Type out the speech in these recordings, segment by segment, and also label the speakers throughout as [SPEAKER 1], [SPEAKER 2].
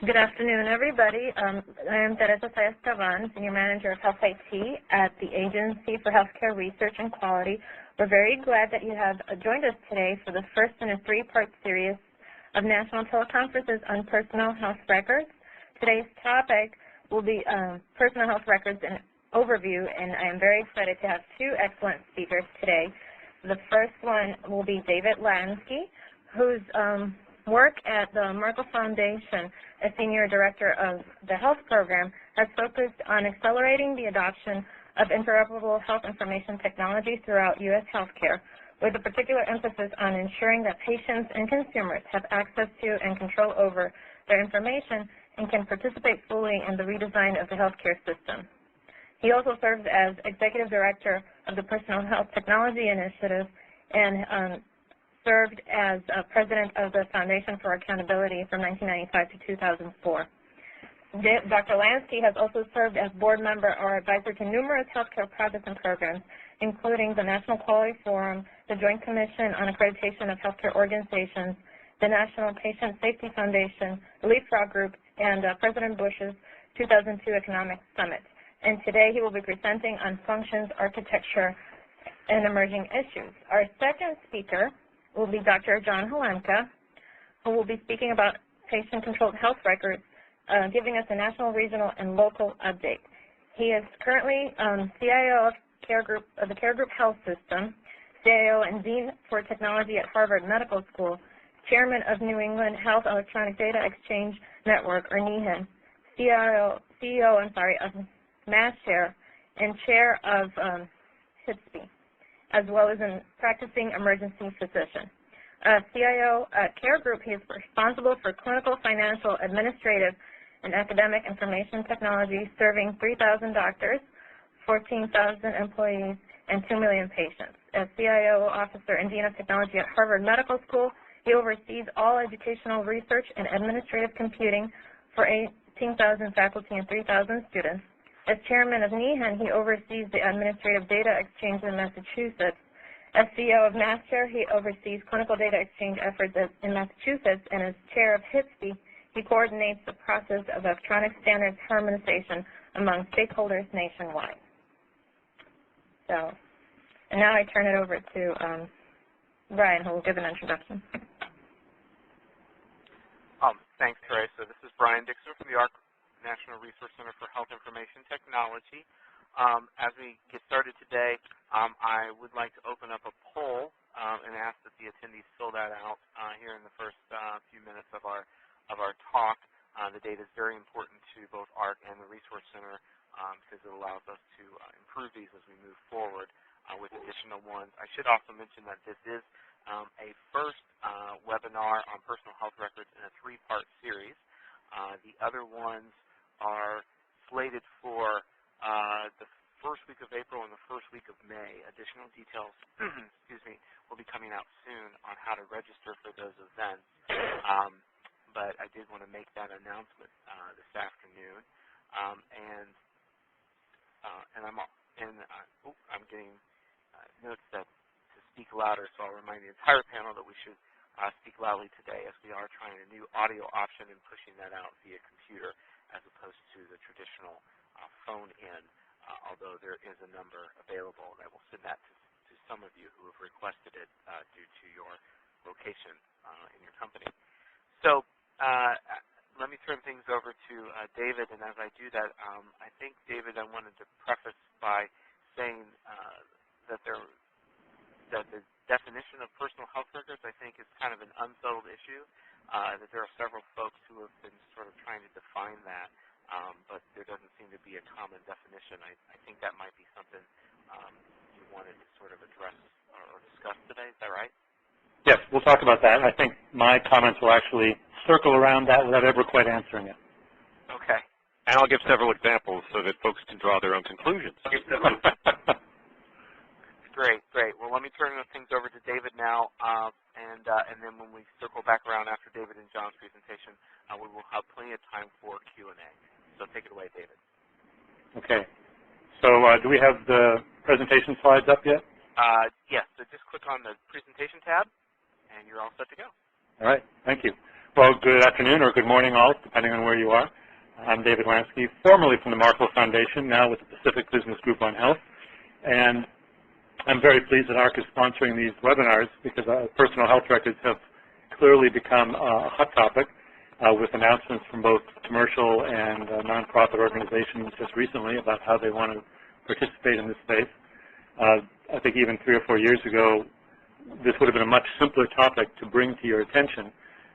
[SPEAKER 1] Good afternoon, everybody. I am Teresa Saez-Tavan, Senior Manager of Health IT at the Agency for Healthcare Research and Quality. We're very glad that you have joined us today for the first in a three-part series of national teleconferences on personal health records. Today's topic will be personal health records and overview, and I am very excited to have two excellent speakers today. The first one will be David Lansky, whose work at the AHRQ, as Senior Director of the Health Program, has focused on accelerating the adoption of interoperable health information technology throughout U.S. healthcare, with a particular emphasis on ensuring that patients and consumers have access to and control over their information and can participate fully in the redesign of the healthcare system. He also serves as Executive Director of the Personal Health Technology Initiative and served as President of the Foundation for Accountability from 1995 to 2004. Dr. Lansky has also served as board member or advisor to numerous healthcare projects and programs, including the National Quality Forum, the Joint Commission on Accreditation of Healthcare Organizations, the National Patient Safety Foundation, the Leapfrog Group, and President Bush's 2002 Economic Summit. And today he will be presenting on functions, architecture, and emerging issues. Our second speaker will be Dr. John Halemka, who will be speaking about patient-controlled health records, giving us a national, regional, and local update. He is currently CIO of the Care Group Health System, CIO and Dean for Technology at Harvard Medical School, Chairman of New England Health Electronic Data Exchange Network, or NEHN, CEO of MassShare, and Chair of HIPSB, as well as a practicing emergency physician. CIO at Care Group, he is responsible for clinical, financial, administrative, and academic information technology, serving 3,000 doctors, 14,000 employees, and 2 million patients. As CIO officer and Dean of Technology at Harvard Medical School, he oversees all educational research and administrative computing for 18,000 faculty and 3,000 students. As chairman of NEHN, he oversees the administrative data exchange in Massachusetts. As CEO of MassShare, he oversees clinical data exchange efforts in Massachusetts, and as chair of HIPSB, he coordinates the process of electronic standards harmonization among stakeholders nationwide. And now I turn it over to Brian, who will give an introduction.
[SPEAKER 2] Thanks, Teresa. This is Brian Dixon from the AHRQ National Resource Center for Health Information Technology. As we get started today, I would like to open up a poll and ask that the attendees fill that out here in the first few minutes of our talk. The data is very important to both AHRQ and the Resource Center because it allows us to improve these as we move forward with additional ones. I should also mention that this is a first webinar on personal health records in a three-part series. The other ones are slated for the first week of April and the first week of May. Additional details, will be coming out soon on how to register for those events. But I did want to make that announcement this afternoon. I'm getting notes that to speak louder, so I'll remind the entire panel that we should speak loudly today, as we are trying a new audio option and pushing that out via computer as opposed to the traditional phone-in, although there is a number available, and I will send that to some of you who have requested it due to your location in your company. So let me turn things over to David, and as I do that, I think, David, I wanted to preface by saying that the definition of personal health records, I think, is kind of an unsettled issue, that there are several folks who have been sort of trying to define that, but there doesn't seem to be a common definition. I think that might be something you wanted to sort of address or discuss today. Is that right?
[SPEAKER 3] Yes, we'll talk about that. I think my comments will actually circle around that without ever quite answering it.
[SPEAKER 2] Okay.
[SPEAKER 4] And I'll give several examples so that folks can draw their own conclusions.
[SPEAKER 2] Great, great. Well, let me turn things over to David now, and then when we circle back around after David and John's presentation, we will have plenty of time for Q&A. So take it away, David.
[SPEAKER 3] Okay. So do we have the presentation slides up yet?
[SPEAKER 2] Yes, so just click on the presentation tab, and you're all set to go.
[SPEAKER 3] All right, thank you. Well, good afternoon or good morning all, depending on where you are. I'm David Lansky, formerly from the CDA.foundation, now with the Pacific Business Group on Health. And I'm very pleased that AHRQ is sponsoring these webinars because personal health records have clearly become a hot topic with announcements from both commercial and nonprofit organizations just recently about how they want to participate in this space. I think even 3 or 4 years ago, this would have been a much simpler topic to bring to your attention.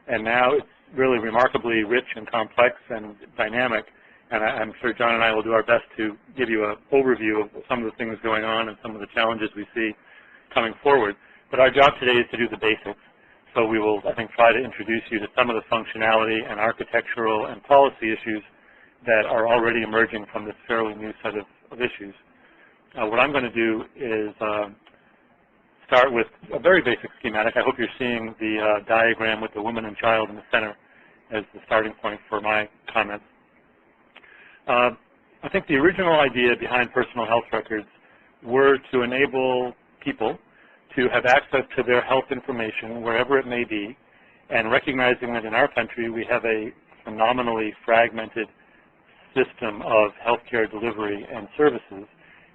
[SPEAKER 3] And now it's really remarkably rich and complex and dynamic. And I'm sure John and I will do our best to give you an overview of some of the things going on and some of the challenges we see coming forward. But our job today is to do the basics. So we will, I think, try to introduce you to some of the functionality and architectural and policy issues that are already emerging from this fairly new set of issues. What I'm going to do is start with a very basic schematic. I hope you're seeing the diagram with the woman and child in the center as the starting point for my comments. I think the original idea behind personal health records were to enable people to have access to their health information wherever it may be, and recognizing that in our country we have a phenomenally fragmented system of healthcare delivery and services,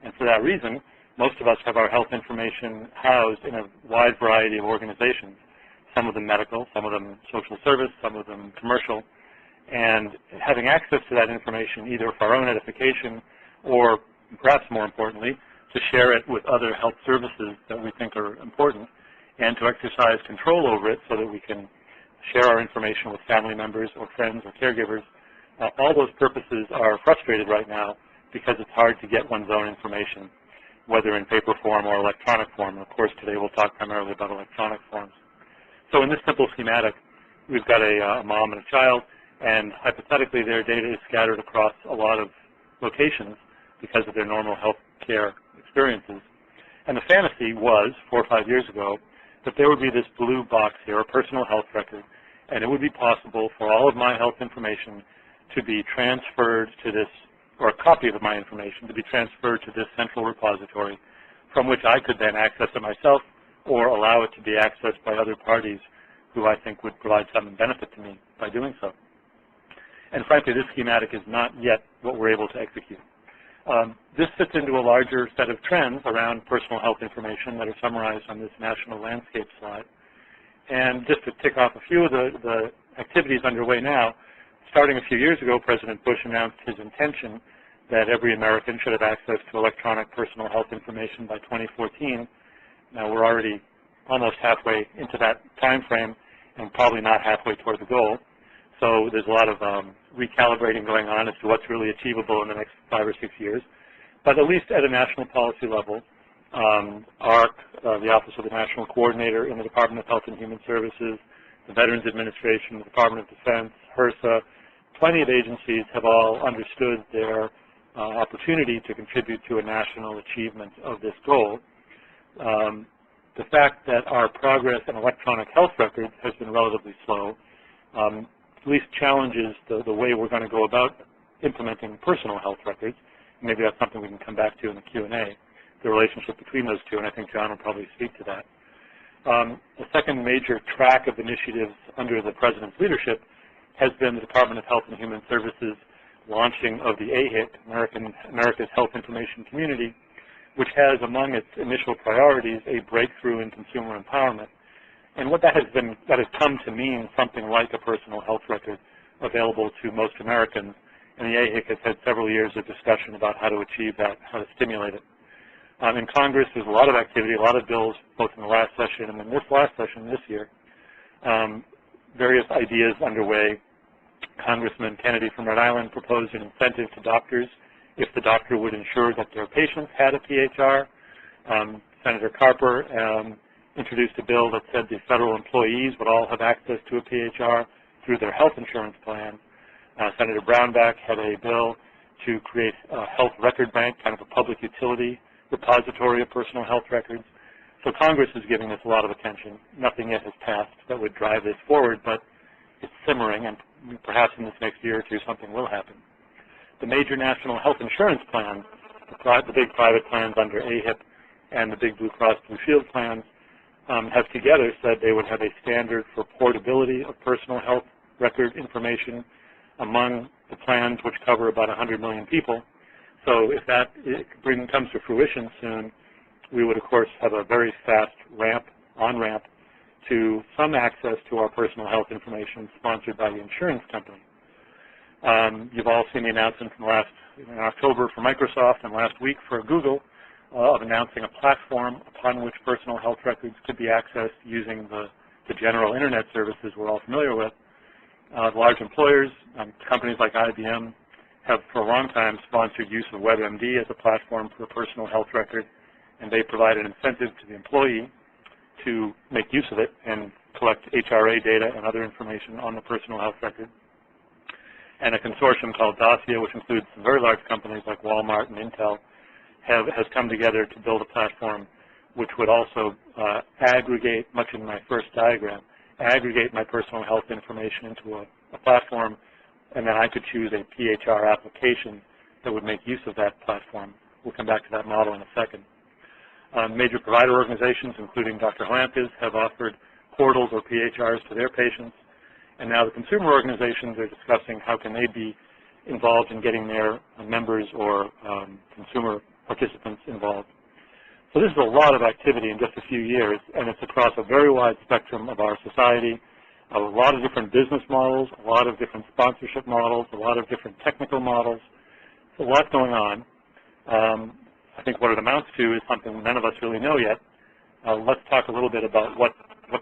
[SPEAKER 3] and for that reason most of us have our health information housed in a wide variety of organizations, some of them medical, some of them social service, some of them commercial, and having access to that information either for our own edification or perhaps more importantly to share it with other health services that we think are important and to exercise control over it so that we can share our information with family members or friends or caregivers. All those purposes are frustrated right now because it's hard to get one's own information, whether in paper form or electronic form. And of course, today we'll talk primarily about electronic forms. So in this simple schematic, we've got a mom and a child, and hypothetically their data is scattered across a lot of locations because of their normal health care experiences. And the fantasy was, 4 or 5 years ago, that there would be this blue box here, a personal health record, and it would be possible for all of my health information to be transferred to this, or a copy of my information to be transferred to this central repository from which I could then access it myself or allow it to be accessed by other parties who I think would provide some benefit to me by doing so. And frankly, this schematic is not yet what we're able to execute. This fits into a larger set of trends around personal health information that are summarized on this national landscape slide. And just to tick off a few of the activities underway now, starting a few years ago, President Bush announced his intention that every American should have access to electronic personal health information by 2014. Now we're already almost halfway into that time frame and probably not halfway toward the goal. So there's a lot of recalibrating going on as to what's really achievable in the next 5 or 6 years. But at least at a national policy level, AHRQ, the Office of the National Coordinator in the Department of Health and Human Services, the Veterans Administration, the Department of Defense, HRSA, plenty of agencies have all understood their opportunity to contribute to a national achievement of this goal. The fact that our progress in electronic health records has been relatively slow at least challenges the way we're going to go about implementing personal health records. Maybe that's something we can come back to in the Q&A, the relationship between those two, and I think John will probably speak to that. The second major track of initiatives under the President's leadership has been the Department of Health and Human Services launching of the AHRQ, America's Health Information Community, which has among its initial priorities a breakthrough in consumer empowerment. And what that has come to mean something like a personal health record available to most Americans. And the AHRQ has had several years of discussion about how to achieve that, how to stimulate it. In Congress, there's a lot of activity, a lot of bills, both in the last session and in this last session this year. Various ideas underway. Congressman Kennedy from Rhode Island proposed an incentive to doctors if the doctor would ensure that their patients had a PHR. Senator Carper introduced a bill that said the federal employees would all have access to a PHR through their health insurance plan. Senator Brownback had a bill to create a health record bank, kind of a public utility repository of personal health records. So Congress is giving this a lot of attention. Nothing yet has passed that would drive this forward, but it's simmering, and perhaps in this next year or two something will happen. The major national health insurance plans, the big private plans under AHIP and the big Blue Cross Blue Shield plans, have together said they would have a standard for portability of personal health record information among the plans, which cover about 100 million people. So if that comes to fruition soon, we would, of course, have a very fast on-ramp to some access to our personal health information sponsored by the insurance company. You've all seen the announcement from in October for Microsoft and last week for Google of announcing a platform upon which personal health records could be accessed using the general internet services we're all familiar with. Large employers, companies like IBM, have for a long time sponsored use of WebMD as a platform for a personal health record, and they provide an incentive to the employee to make use of it and collect HRA data and other information on the personal health record. And a consortium called Dossier, which includes some very large companies like Walmart and Intel, has come together to build a platform which would also aggregate, much in my first diagram, aggregate my personal health information into a platform, and then I could choose a PHR application that would make use of that platform. We'll come back to that model in a second. Major provider organizations, including Dr. Hlantis, have offered portals or PHRs to their patients, and now the consumer organizations are discussing how can they be involved in getting their members or consumer participants involved. So this is a lot of activity in just a few years, and it's across a very wide spectrum of our society, a lot of different business models, a lot of different sponsorship models, a lot of different technical models. There's a lot going on. I think what it amounts to is something none of us really know yet. Let's talk a little bit about what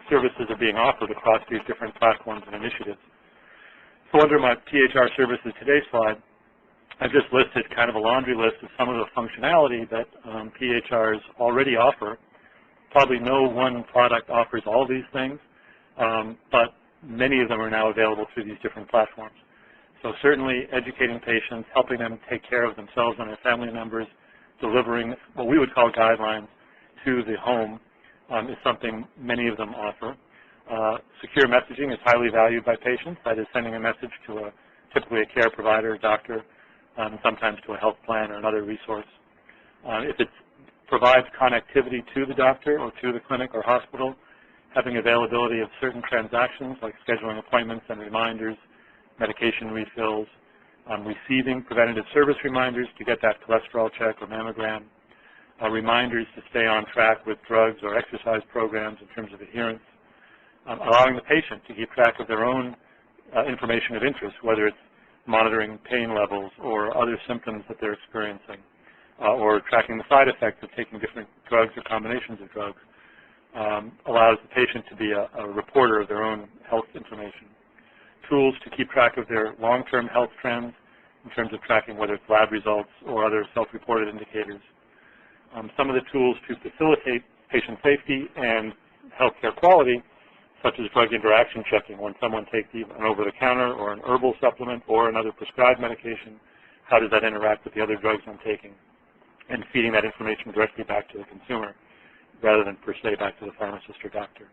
[SPEAKER 3] services are being offered across these different platforms and initiatives. So under my PHR Services Today slide, I've just listed kind of a laundry list of some of the functionality that PHRs already offer. Probably no one product offers all these things, but many of them are now available through these different platforms. So certainly educating patients, helping them take care of themselves and their family members, delivering what we would call guidelines to the home is something many of them offer. Secure messaging is highly valued by patients. That is sending a message to typically a care provider, a doctor, and sometimes to a health plan or another resource. If it provides connectivity to the doctor or to the clinic or hospital, having availability of certain transactions like scheduling appointments and reminders, medication refills, receiving preventative service reminders to get that cholesterol check or mammogram, reminders to stay on track with drugs or exercise programs in terms of adherence, allowing the patient to keep track of their own information of interest, whether it's monitoring pain levels or other symptoms that they're experiencing, or tracking the side effects of taking different drugs or combinations of drugs, allows the patient to be a reporter of their own health information. Tools to keep track of their long-term health trends in terms of tracking whether it's lab results or other self-reported indicators. Some of the tools to facilitate patient safety and healthcare quality, such as drug interaction checking. When someone takes an over-the-counter or an herbal supplement or another prescribed medication, how does that interact with the other drugs I'm taking? And feeding that information directly back to the consumer rather than per se back to the pharmacist or doctor.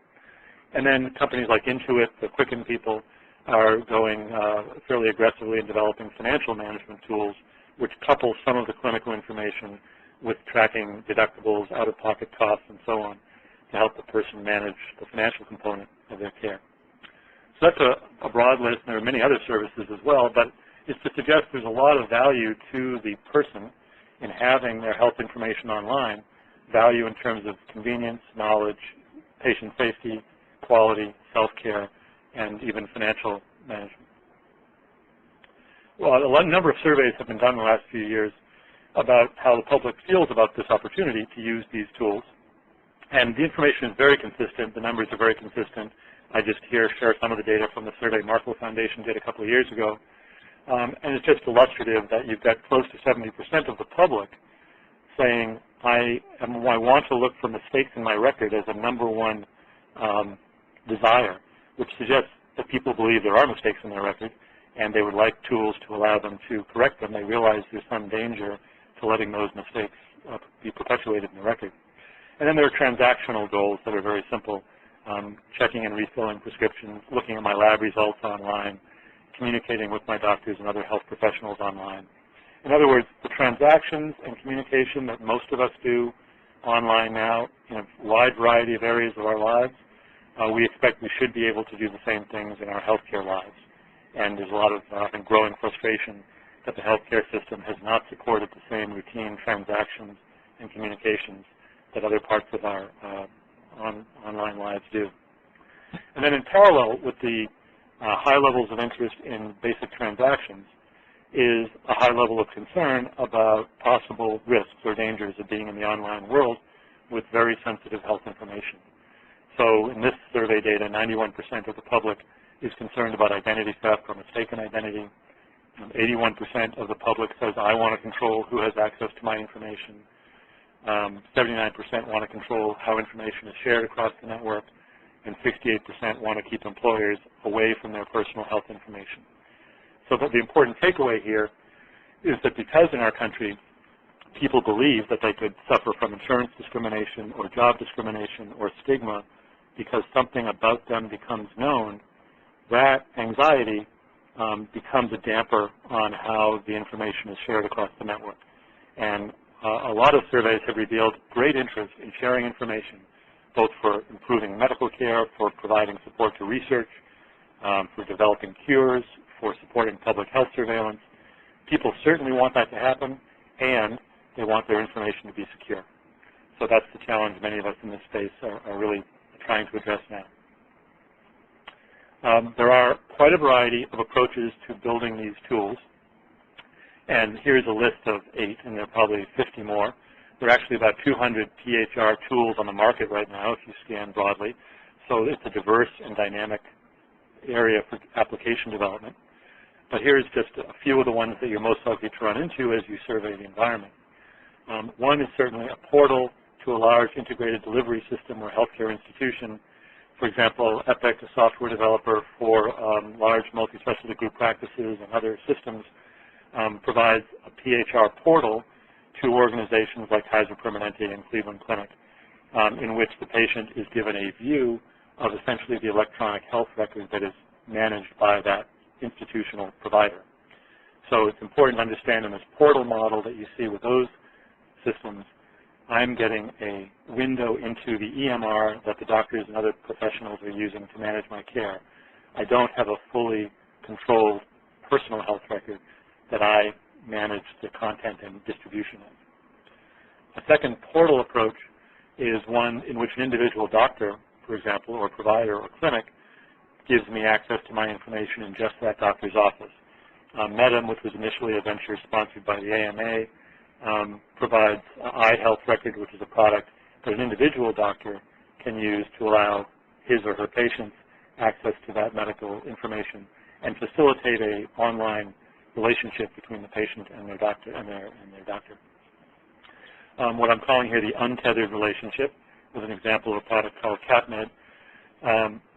[SPEAKER 3] And then companies like Intuit, the Quicken people, are going fairly aggressively in developing financial management tools which couple some of the clinical information with tracking deductibles, out-of-pocket costs, and so on to help the person manage the financial component of their care. So that's a broad list, and there are many other services as well, but it's to suggest there's a lot of value to the person in having their health information online, value in terms of convenience, knowledge, patient safety, quality, self-care, and even financial management. Well, a number of surveys have been done in the last few years about how the public feels about this opportunity to use these tools. And the information is very consistent. The numbers are very consistent. I just here share some of the data from the survey CDA.foundation did a couple of years ago. And it's just illustrative that you've got close to 70% of the public saying, I want to look for mistakes in my record as a number one desire, which suggests that people believe there are mistakes in their record, and they would like tools to allow them to correct them. They realize there's some danger to letting those mistakes be perpetuated in the record. And then there are transactional goals that are very simple, checking and refilling prescriptions, looking at my lab results online, communicating with my doctors and other health professionals online. In other words, the transactions and communication that most of us do online now in a wide variety of areas of our lives, we expect we should be able to do the same things in our healthcare lives. and there's a lot of growing frustration that the healthcare system has not supported the same routine transactions and communications that other parts of our online lives do. And then in parallel with the high levels of interest in basic transactions is a high level of concern about possible risks or dangers of being in the online world with very sensitive health information. So in this survey data, 91% of the public is concerned about identity theft or mistaken identity. 81% of the public says, I want to control who has access to my information. 79% want to control how information is shared across the network, and 68% want to keep employers away from their personal health information. So the important takeaway here is that because in our country people believe that they could suffer from insurance discrimination or job discrimination or stigma because something about them becomes known, that anxiety becomes a damper on how the information is shared across the network. And a lot of surveys have revealed great interest in sharing information, both for improving medical care, for providing support to research, for developing cures, for supporting public health surveillance. People certainly want that to happen, and they want their information to be secure. So that's the challenge many of us in this space are really trying to address now. There are quite a variety of approaches to building these tools, and here's a list of 8, and there are probably 50 more. There are actually about 200 PHR tools on the market right now if you scan broadly, so it's a diverse and dynamic area for application development. But here's just a few of the ones that you're most likely to run into as you survey the environment. One is certainly a portal to a large integrated delivery system or healthcare institution. For example, Epic, a software developer for large multi-specialty group practices and other systems, provides a PHR portal to organizations like Kaiser Permanente and Cleveland Clinic, in which the patient is given a view of essentially the electronic health record that is managed by that institutional provider. So it's important to understand in this portal model that you see with those systems, I'm getting a window into the EMR that the doctors and other professionals are using to manage my care. I don't have a fully controlled personal health record that I manage the content and distribution of. A second portal approach is one in which an individual doctor, for example, or provider or clinic, gives me access to my information in just that doctor's office. Medem, which was initially a venture sponsored by the AMA, provides iHealth Record, which is a product that an individual doctor can use to allow his or her patients access to that medical information and facilitate an online relationship between the patient and their doctor. What I'm calling here the untethered relationship is an example of a product called CapMed.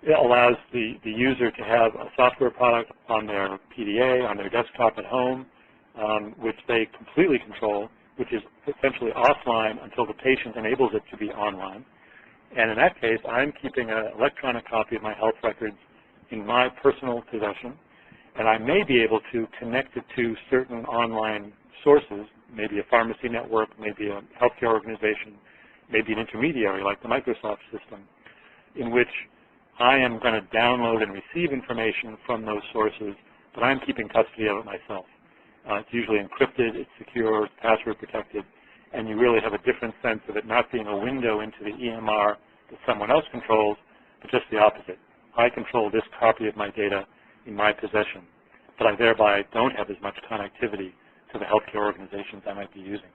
[SPEAKER 3] It allows the user to have a software product on their PDA, on their desktop at home, which they completely control, which is essentially offline until the patient enables it to be online. And in that case, I'm keeping an electronic copy of my health records in my personal possession, and I may be able to connect it to certain online sources, maybe a pharmacy network, maybe a healthcare organization, maybe an intermediary like the Microsoft system, in which I am going to download and receive information from those sources, but I'm keeping custody of it myself. It's usually encrypted, it's secure, it's password protected, and you really have a different sense of it not being a window into the EMR that someone else controls, but just the opposite. I control this copy of my data in my possession, but I thereby don't have as much connectivity to the healthcare organizations I might be using.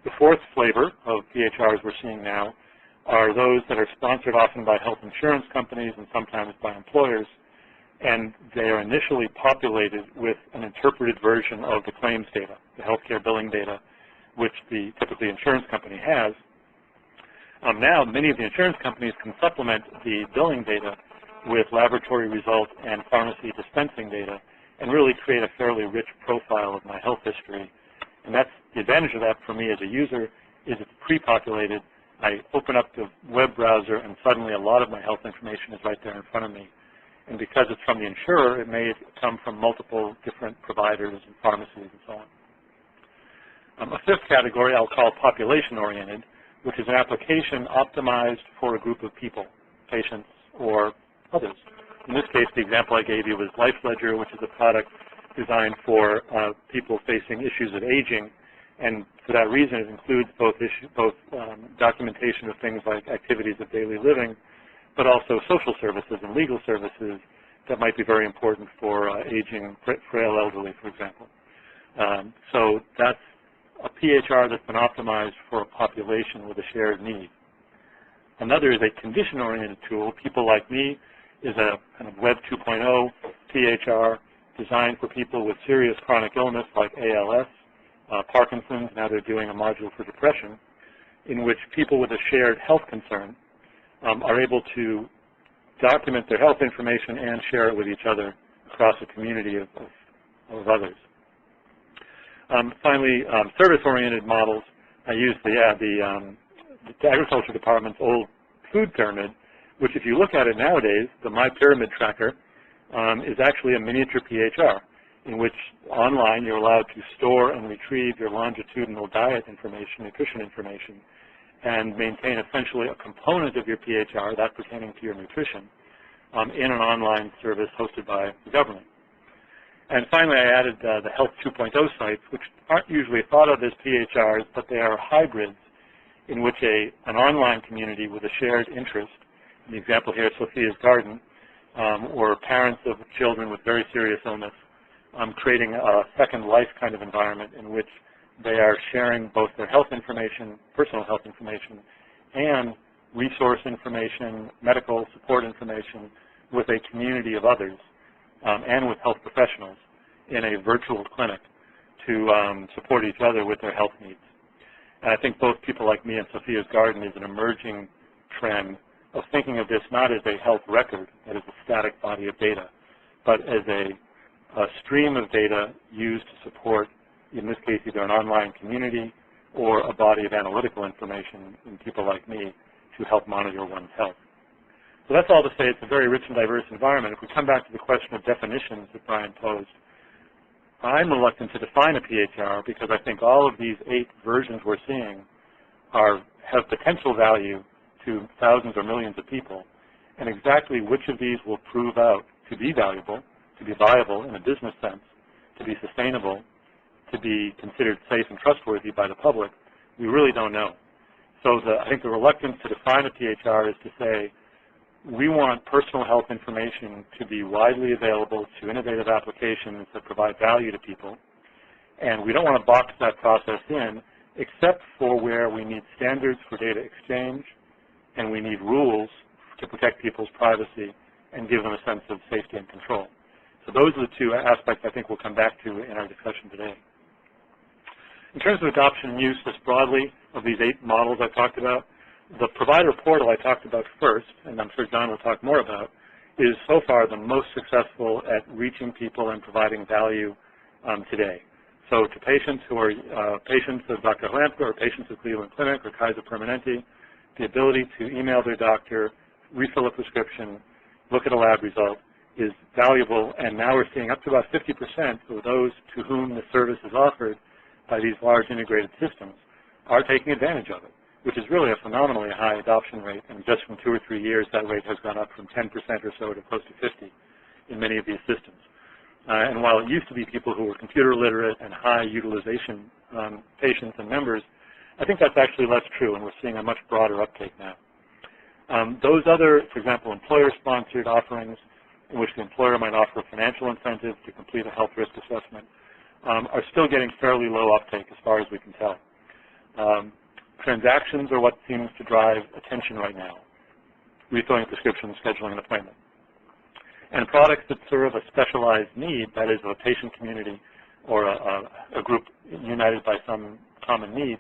[SPEAKER 3] The fourth flavor of PHRs we're seeing now are those that are sponsored often by health insurance companies and sometimes by employers, and they are initially populated with an interpreted version of the claims data, the healthcare billing data, which the typically insurance company has. Now, many of the insurance companies can supplement the billing data with laboratory results and pharmacy dispensing data and really create a fairly rich profile of my health history. And that's the advantage of that for me as a user is it's pre-populated. I open up the web browser and suddenly a lot of my health information is right there in front of me. And because it's from the insurer, it may come from multiple different providers and pharmacies and so on. A fifth category I'll call population-oriented, which is an application optimized for a group of people, patients or others. In this case, the example I gave you was Life Ledger, which is a product designed for people facing issues of aging. And for that reason, it includes both documentation of things like activities of daily living, but also social services and legal services that might be very important for aging, frail elderly, for example. So that's a PHR that's been optimized for a population with a shared need. Another is a condition-oriented tool. People Like Me is a kind of Web 2.0 PHR designed for people with serious chronic illness like ALS, Parkinson's. Now they're doing a module for depression, in which people with a shared health concern are able to document their health information and share it with each other across a community of others. Finally, service-oriented models. I use the Agriculture Department's old food pyramid, which if you look at it nowadays, the My Pyramid Tracker is actually a miniature PHR in which online you're allowed to store and retrieve your longitudinal diet information, nutrition information, and maintain essentially a component of your PHR, that pertaining to your nutrition, in an online service hosted by the government. And finally, I added the Health 2.0 sites, which aren't usually thought of as PHRs, but they are hybrids in which an online community with a shared interest, in the example here, Sophia's Garden, or parents of children with very serious illness, creating a second life kind of environment in which they are sharing both their health information, personal health information, and resource information, medical support information with a community of others and with health professionals in a virtual clinic to support each other with their health needs. And I think both People Like Me and Sophia's Garden is an emerging trend of thinking of this not as a health record, that is a static body of data, but as a stream of data used to support, in this case, either an online community or a body of analytical information in People Like Me to help monitor one's health. So that's all to say it's a very rich and diverse environment. If we come back to the question of definitions that Brian posed, I'm reluctant to define a PHR because I think all of these 8 versions we're seeing have potential value to thousands or millions of people, and exactly which of these will prove out to be valuable, to be viable in a business sense, to be sustainable, to be considered safe and trustworthy by the public, we really don't know. So I think the reluctance to define a PHR is to say we want personal health information to be widely available to innovative applications that provide value to people, and we don't want to box that process in except for where we need standards for data exchange and we need rules to protect people's privacy and give them a sense of safety and control. So those are the 2 aspects I think we'll come back to in our discussion today. In terms of adoption and use, just broadly, of these 8 models I talked about, the provider portal I talked about first, and I'm sure John will talk more about, is so far the most successful at reaching people and providing value today. So to patients who are patients of Dr. Holampka or patients of Cleveland Clinic or Kaiser Permanente, the ability to email their doctor, refill a prescription, look at a lab result is valuable, and now we're seeing up to about 50% of those to whom the service is offered by these large integrated systems are taking advantage of it, which is really a phenomenally high adoption rate, and just from 2 or 3 years that rate has gone up from 10% or so to close to 50 in many of these systems. And while it used to be people who were computer literate and high utilization patients and members, I think that's actually less true, and we're seeing a much broader uptake now. Those other, for example, employer-sponsored offerings in which the employer might offer a financial incentive to complete a health risk assessment are still getting fairly low uptake as far as we can tell. Transactions are what seems to drive attention right now, refilling a prescription, scheduling an appointment. And products that serve a specialized need, that is a patient community or a group united by some common need,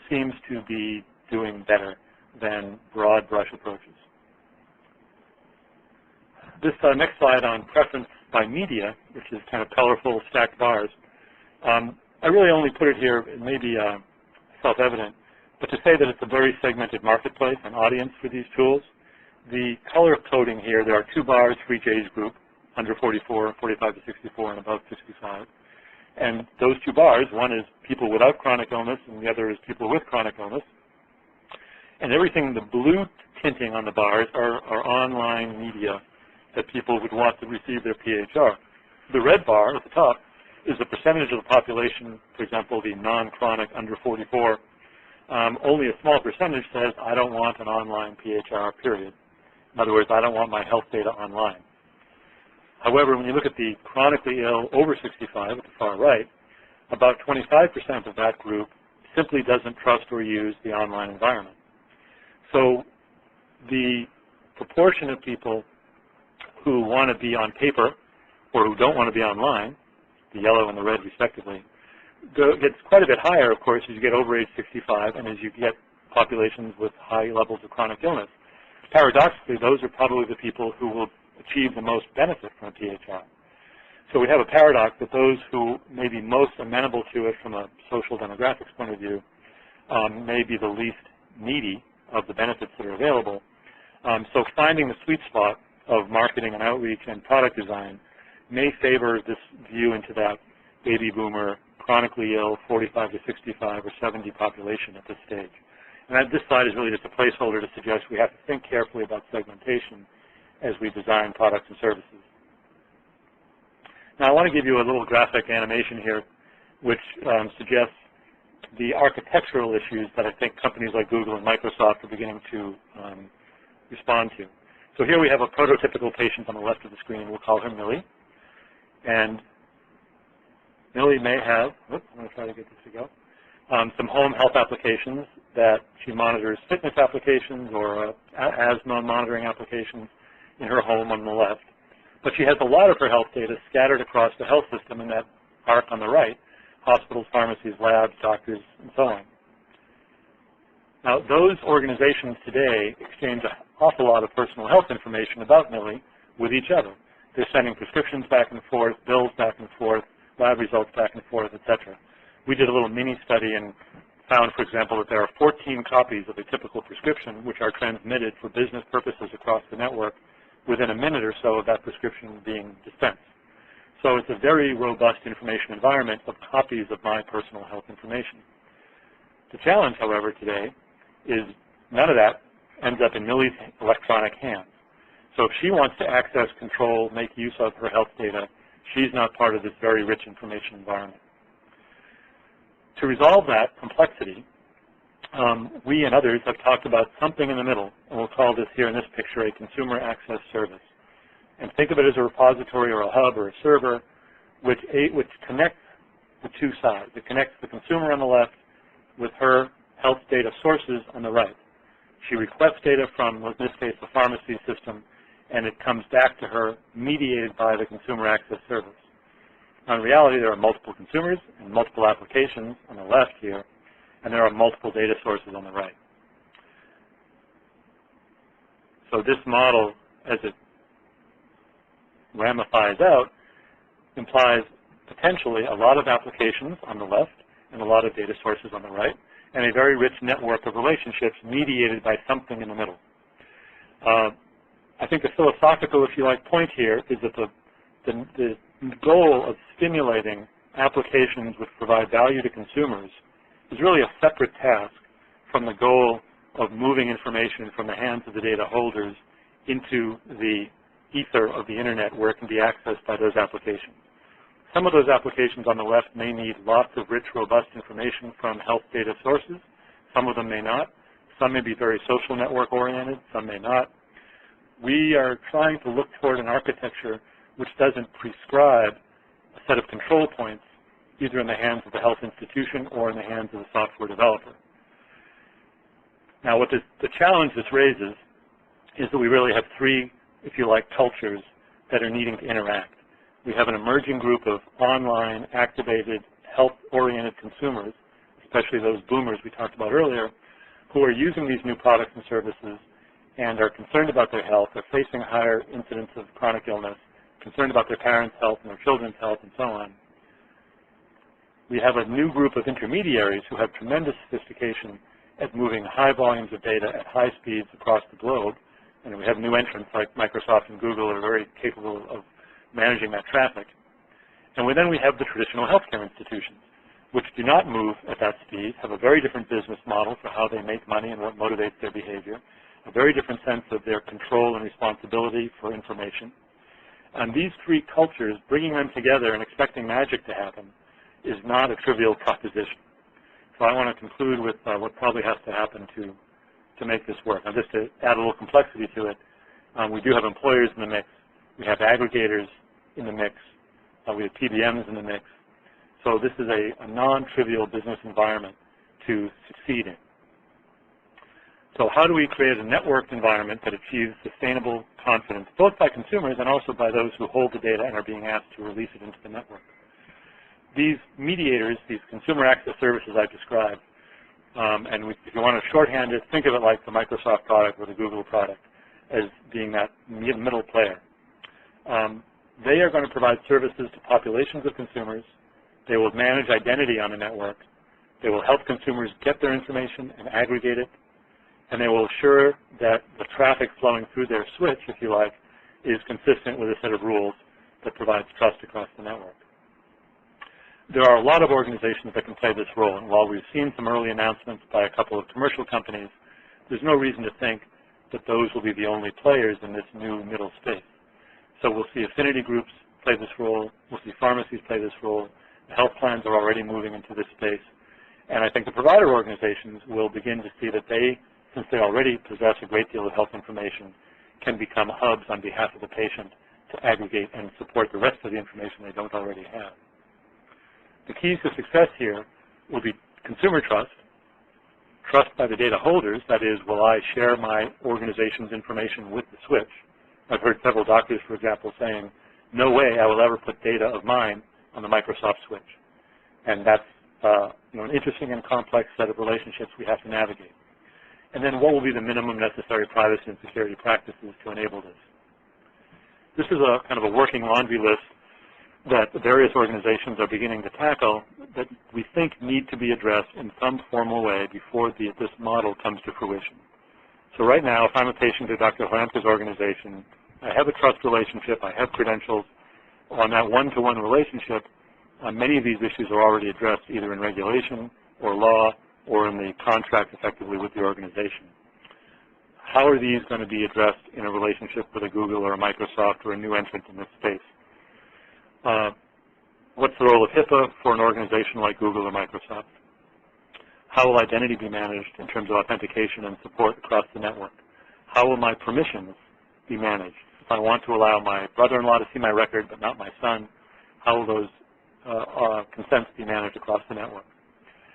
[SPEAKER 3] seems to be doing better than broad brush approaches. This next slide on preference by media, which is kind of colorful stacked bars, I really only put it here, it may be self-evident, but to say that it's a very segmented marketplace and audience for these tools. The color coding here, there are 2 bars for each age group, under 44, 45 to 64, and above 65. And those 2 bars, one is people without chronic illness, and the other is people with chronic illness. And everything, the blue tinting on the bars are online media that people would want to receive their PHR. The red bar at the top is the percentage of the population, for example, the non-chronic under 44. Only a small percentage says, I don't want an online PHR, period. In other words, I don't want my health data online. However, when you look at the chronically ill over 65 at the far right, about 25% of that group simply doesn't trust or use the online environment. So the proportion of people who want to be on paper or who don't want to be online, the yellow and the red respectively, gets quite a bit higher, of course, as you get over age 65 and as you get populations with high levels of chronic illness. Paradoxically, those are probably the people who will achieve the most benefit from a PHR. So we have a paradox that those who may be most amenable to it from a social demographics point of view may be the least needy of the benefits that are available. So finding the sweet spot of marketing and outreach and product design may favor this view into that baby boomer, chronically ill, 45 to 65 or 70 population at this stage. And this slide is really just a placeholder to suggest we have to think carefully about segmentation as we design products and services. Now I want to give you a little graphic animation here which suggests the architectural issues that I think companies like Google and Microsoft are beginning to respond to. So here we have a prototypical patient on the left of the screen. We'll call her Millie. And Millie may have, I'm going to try to get this to go, some home health applications that she monitors, fitness applications or asthma monitoring applications in her home on the left. But she has a lot of her health data scattered across the health system in that arc on the right, hospitals, pharmacies, labs, doctors, and so on. Now, those organizations today exchange an awful lot of personal health information about Millie with each other. They're sending prescriptions back and forth, bills back and forth, lab results back and forth, etc. We did a little mini study and found, for example, that there are 14 copies of a typical prescription which are transmitted for business purposes across the network within a minute or so of that prescription being dispensed. So it's a very robust information environment of copies of my personal health information. The challenge, however, today is none of that ends up in Millie's electronic hands. So if she wants to access, control, make use of her health data, she's not part of this very rich information environment. To resolve that complexity, we and others have talked about something in the middle, and we'll call this here in this picture a consumer access service. And think of it as a repository or a hub or a server which connects the two sides. It connects the consumer on the left with her health data sources on the right. She requests data from, in this case, the pharmacy system, and it comes back to her mediated by the consumer access service. Now, in reality, there are multiple consumers and multiple applications on the left here, and there are multiple data sources on the right. So this model, as it ramifies out, implies potentially a lot of applications on the left and a lot of data sources on the right, and a very rich network of relationships mediated by something in the middle. I think the philosophical, if you like, point here is that the goal of stimulating applications which provide value to consumers is really a separate task from the goal of moving information from the hands of the data holders into the ether of the internet where it can be accessed by those applications. Some of those applications on the left may need lots of rich, robust information from health data sources. Some of them may not. Some may be very social network oriented. Some may not. We are trying to look toward an architecture which doesn't prescribe a set of control points either in the hands of the health institution or in the hands of the software developer. Now, what the challenge this raises is that we really have three, if you like, cultures that are needing to interact. We have an emerging group of online, activated, health-oriented consumers, especially those boomers we talked about earlier, who are using these new products and services and are concerned about their health. They're facing higher incidence of chronic illness, concerned about their parents' health and their children's health, and so on. We have a new group of intermediaries who have tremendous sophistication at moving high volumes of data at high speeds across the globe. And we have new entrants like Microsoft and Google that are very capable of managing that traffic. And then we have the traditional healthcare institutions, which do not move at that speed, have a very different business model for how they make money and what motivates their behavior, a very different sense of their control and responsibility for information. And these three cultures, bringing them together and expecting magic to happen is not a trivial proposition. So I want to conclude with what probably has to happen to make this work. Now, just to add a little complexity to it, we do have employers in the mix. We have aggregators in the mix. We have PBMs in the mix. So this is a non-trivial business environment to succeed in. So how do we create a networked environment that achieves sustainable confidence, both by consumers and also by those who hold the data and are being asked to release it into the network? These mediators, these consumer access services I've described, and if you want to shorthand it, think of it like the Microsoft product or the Google product as being that middle player. They are going to provide services to populations of consumers. They will manage identity on the network. They will help consumers get their information and aggregate it. And they will assure that the traffic flowing through their switch, if you like, is consistent with a set of rules that provides trust across the network. There are a lot of organizations that can play this role, and while we've seen some early announcements by a couple of commercial companies, there's no reason to think that those will be the only players in this new middle space. So we'll see affinity groups play this role. We'll see pharmacies play this role. The health plans are already moving into this space. And I think the provider organizations will begin to see that they, since they already possess a great deal of health information, can become hubs on behalf of the patient to aggregate and support the rest of the information they don't already have. The keys to success here will be consumer trust, trust by the data holders, that is, will I share my organization's information with the switch? I've heard several doctors, for example, saying, no way I will ever put data of mine on the Microsoft switch. And that's an interesting and complex set of relationships we have to navigate. And then what will be the minimum necessary privacy and security practices to enable this? This is a kind of a working laundry list that the various organizations are beginning to tackle that we think need to be addressed in some formal way before this model comes to fruition. So right now, if I'm a patient at Dr. Hlemke's organization, I have a trust relationship, I have credentials. On that one-to-one relationship, many of these issues are already addressed either in regulation or law or in the contract effectively with the organization. How are these going to be addressed in a relationship with a Google or a Microsoft or a new entrant in this space? What's the role of HIPAA for an organization like Google or Microsoft? How will identity be managed in terms of authentication and support across the network? How will my permissions be managed? If I want to allow my brother-in-law to see my record but not my son, how will those consents be managed across the network?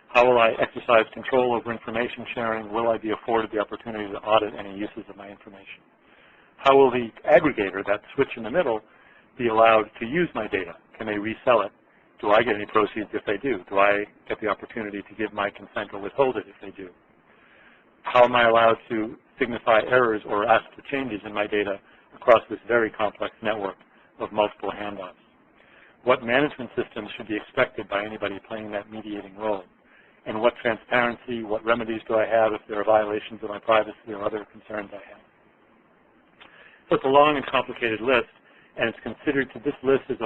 [SPEAKER 3] How will I exercise control over information sharing? Will I be afforded the opportunity to audit any uses of my information? How will the aggregator, that switch in the middle, be allowed to use my data? Can they resell it? Do I get any proceeds if they do? Do I get the opportunity to give my consent or withhold it if they do? How am I allowed to signify errors or ask for changes in my data across this very complex network of multiple handoffs? What management systems should be expected by anybody playing that mediating role? And what transparency, what remedies do I have if there are violations of my privacy or other concerns I have? So it's a long and complicated list, and it's considered to this list as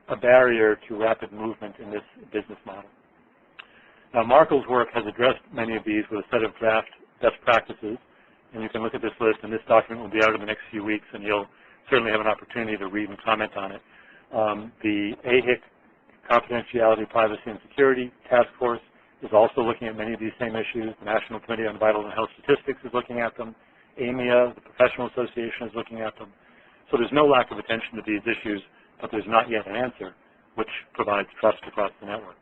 [SPEAKER 3] a barrier to rapid movement in this business model. Now, Markle's work has addressed many of these with a set of draft best practices, and you can look at this list, and this document will be out in the next few weeks, and you'll certainly have an opportunity to read and comment on it. The AHRQ, Confidentiality, Privacy, and Security Task Force, is also looking at many of these same issues. The National Committee on Vital and Health Statistics is looking at them. AMIA, the Professional Association, is looking at them. So there's no lack of attention to these issues, but there's not yet an answer which provides trust across the network.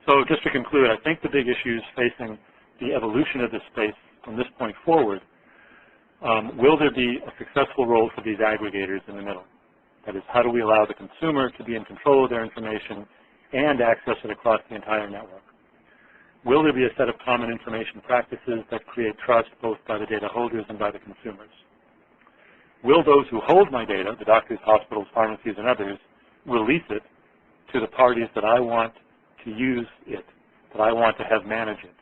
[SPEAKER 3] So just to conclude, I think the big issues facing the evolution of this space from this point forward, will there be a successful role for these aggregators in the middle? That is, how do we allow the consumer to be in control of their information and access it across the entire network? Will there be a set of common information practices that create trust both by the data holders and by the consumers? Will those who hold my data, the doctors, hospitals, pharmacies, and others, release it to the parties that I want to use it, that I want to have manage it?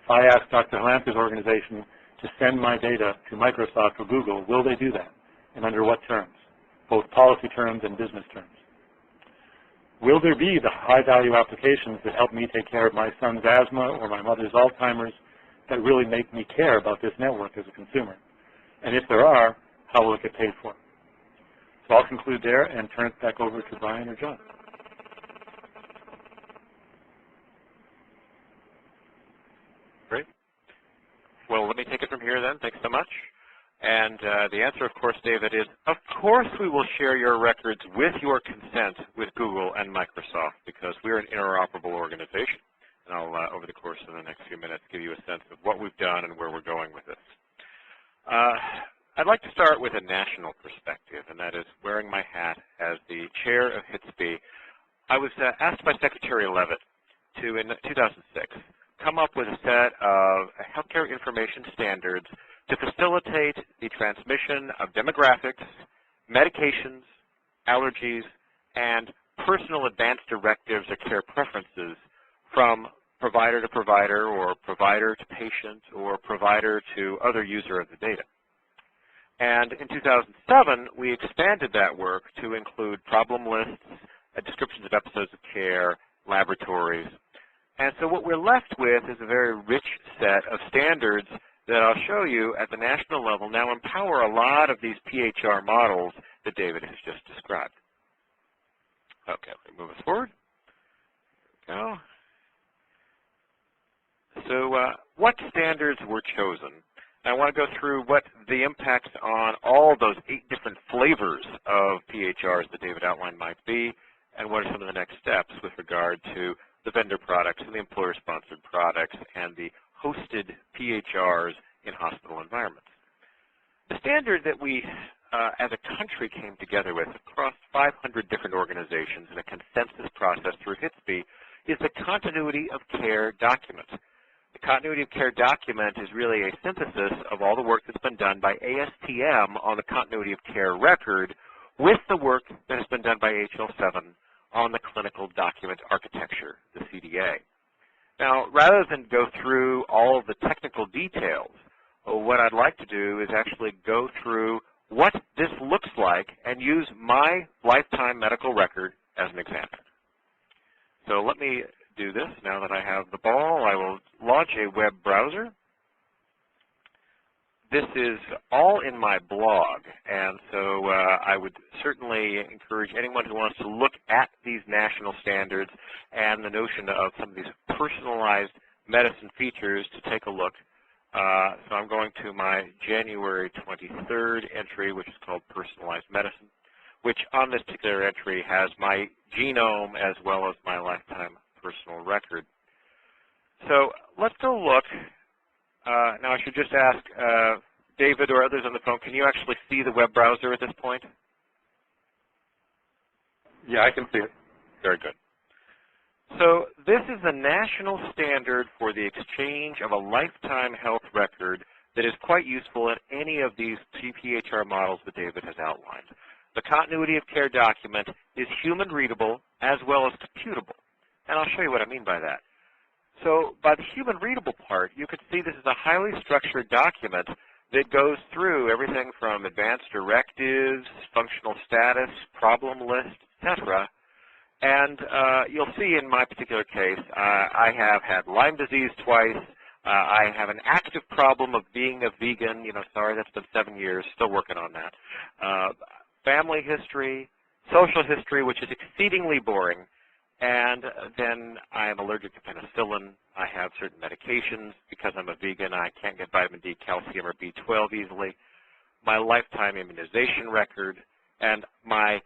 [SPEAKER 3] If I ask Dr. Hlemke's organization to send my data to Microsoft or Google, will they do that? And under what terms? Both policy terms and business terms. Will there be the high-value applications that help me take care of my son's asthma or my mother's Alzheimer's that really make me care about this network as a consumer? And if there are, how will it get paid for? So I'll conclude there and turn it back over to Brian or John.
[SPEAKER 4] Great. Well, let me take it from here then. Thanks so much. And the answer, of course, David, is of course we will share your records with your consent with Google and Microsoft because we're an interoperable organization. And I'll, over the course of the next few minutes, give you a sense of what we've done and where we're going with this. I'd like to start with a national perspective, and that is wearing my hat as the chair of HITSP. I was asked by Secretary Leavitt to, in 2006, come up with a set of healthcare information standards to facilitate the transmission of demographics, medications, allergies, and personal advance directives or care preferences from provider to provider or provider to patient or provider to other user of the data. And in 2007, we expanded that work to include problem lists, descriptions of episodes of care, laboratories. And so what we're left with is a very rich set of standards that I'll show you at the national level now empower a lot of these PHR models that David has just described. Okay, let me move us forward. There we go. So what standards were chosen? I want to go through what the impacts on all those 8 different flavors of PHRs that David outlined might be, and what are some of the next steps with regard to the vendor products and the employer-sponsored products and the hosted PHRs in hospital environments. The standard that we, as a country, came together with across 500 different organizations in a consensus process through HITSP is the Continuity of Care document. The Continuity of Care document is really a synthesis of all the work that's been done by ASTM on the Continuity of Care record with the work that has been done by HL7 on the Clinical Document Architecture, the CDA. Now, rather than go through all of the technical details, what I'd like to do is actually go through what this looks like and use my lifetime medical record as an example. So let me do this. Now that I have the ball, I will launch a web browser. This is all in my blog, and so I would certainly encourage anyone who wants to look at these national standards and the notion of some of these personalized medicine features to take a look. So I'm going to my January 23rd entry, which is called Personalized Medicine, which on this particular entry has my genome as well as my lifetime personal record. So let's go look. Now I should just ask David or others on the phone, can you actually see the web browser at this point?
[SPEAKER 3] Yeah, I can see it.
[SPEAKER 4] Very good. So this is the national standard for the exchange of a lifetime health record that is quite useful in any of these PHR models that David has outlined. The Continuity of Care document is human readable as well as computable. And I'll show you what I mean by that. So by the human readable part, you can see this is a highly structured document that goes through everything from advanced directives, functional status, problem list, etc. And you'll see in my particular case, I have had Lyme disease twice. I have an active problem of being a vegan. You know, sorry, that's been 7 years, still working on that. Family history, social history, which is exceedingly boring. And then I am allergic to penicillin. I have certain medications. Because I'm a vegan, I can't get vitamin D, calcium, or B12 easily. My lifetime immunization record, and my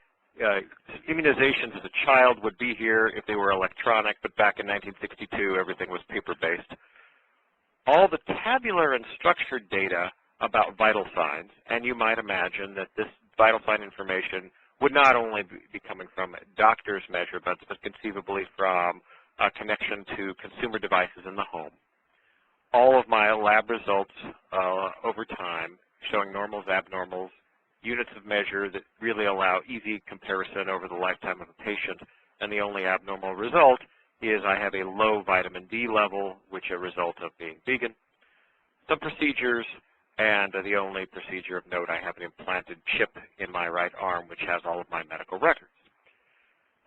[SPEAKER 4] immunizations as a child would be here if they were electronic, but back in 1962, everything was paper-based. All the tabular and structured data about vital signs, and you might imagine that this vital sign information would not only be coming from doctors' measurements, but conceivably from a connection to consumer devices in the home. All of my lab results over time showing normals, abnormals, units of measure that really allow easy comparison over the lifetime of a patient, and the only abnormal result is I have a low vitamin D level, which is a result of being vegan. Some procedures, and the only procedure of note, I have an implanted chip in my right arm, which has all of my medical records.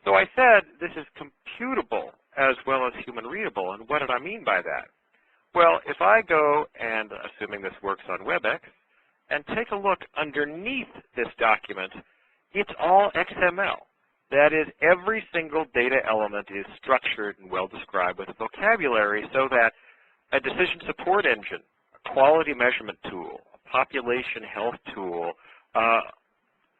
[SPEAKER 4] So I said this is computable as well as human readable, and what did I mean by that? Well, if I go and, assuming this works on WebEx, and take a look underneath this document, it's all XML. That is, every single data element is structured and well described with a vocabulary so that a decision support engine, a quality measurement tool, a population health tool,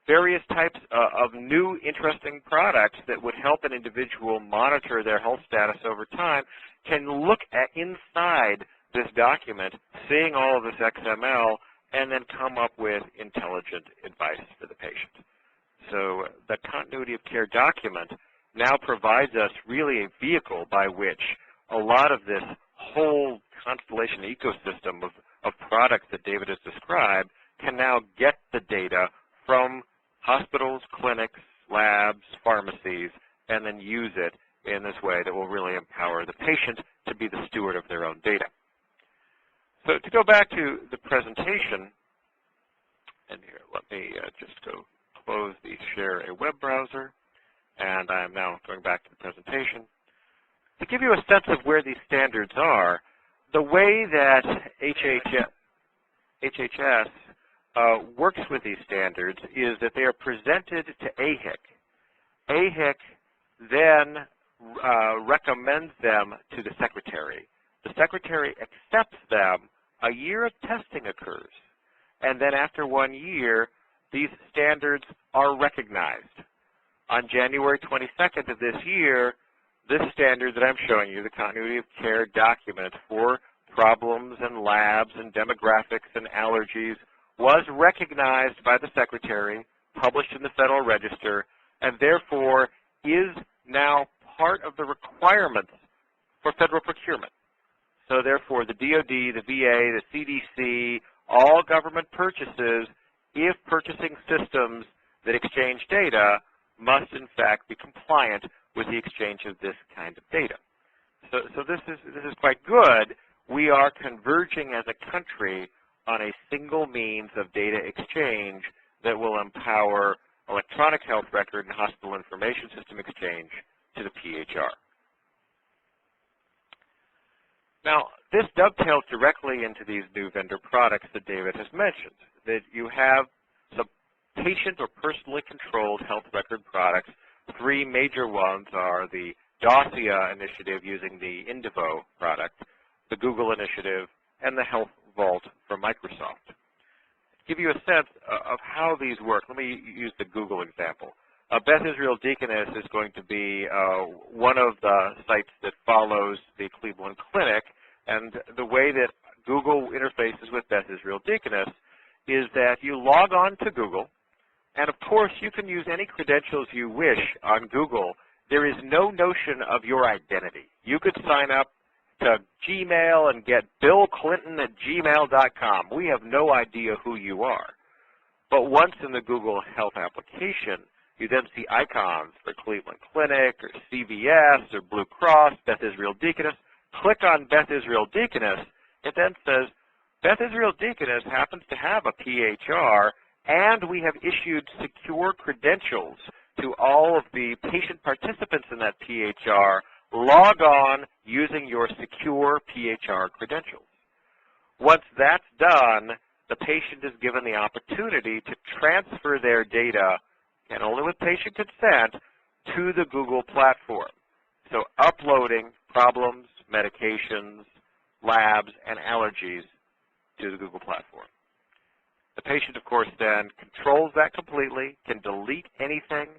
[SPEAKER 4] various types of new interesting products that would help an individual monitor their health status over time can look at inside this document, seeing all of this XML, and then come up with intelligent advice for the patient. So the continuity of care document now provides us really a vehicle by which a lot of this whole constellation ecosystem of products that David has described can now get the data from hospitals, clinics, labs, pharmacies, and then use it in this way that will really empower the patient to be the steward of their own data. So to go back to the presentation, and here, let me just go close the share a web browser, and I am now going back to the presentation. To give you a sense of where these standards are, the way that HHS works with these standards is that they are presented to AHIC. AHIC then recommends them to the Secretary. The Secretary accepts them. A year of testing occurs. And then after 1 year, these standards are recognized. On January 22nd of this year, this standard that I'm showing you, the continuity of care document for problems and labs and demographics and allergies, was recognized by the Secretary, published in the Federal Register, and therefore is now part of the requirements for federal procurement. So therefore, the DOD, the VA, the CDC, all government purchases, if purchasing systems that exchange data, must in fact be compliant with the exchange of this kind of data. So this is quite good. We are converging as a country on a single means of data exchange that will empower electronic health record and hospital information system exchange to the PHR. Now, this dovetails directly into these new vendor products that David has mentioned, that you have some patient or personally controlled health record products. Three major ones are the Dossier initiative using the Indivo product, the Google initiative, and the Health Vault from Microsoft. To give you a sense of how these work, let me use the Google example. Beth Israel Deaconess is going to be one of the sites that follows the Cleveland Clinic, and the way that Google interfaces with Beth Israel Deaconess is that you log on to Google, and of course you can use any credentials you wish on Google. There is no notion of your identity. You could sign up to Gmail and get billclinton@gmail.com. We have no idea who you are. But once in the Google Health application, you then see icons for Cleveland Clinic or CVS or Blue Cross, Beth Israel Deaconess. Click on Beth Israel Deaconess. It then says, Beth Israel Deaconess happens to have a PHR, and we have issued secure credentials to all of the patient participants in that PHR. Log on using your secure PHR credentials. Once that's done, the patient is given the opportunity to transfer their data, and only with patient consent, to the Google platform. So uploading problems, medications, labs, and allergies to the Google platform. The patient, of course, then controls that completely, can delete anything.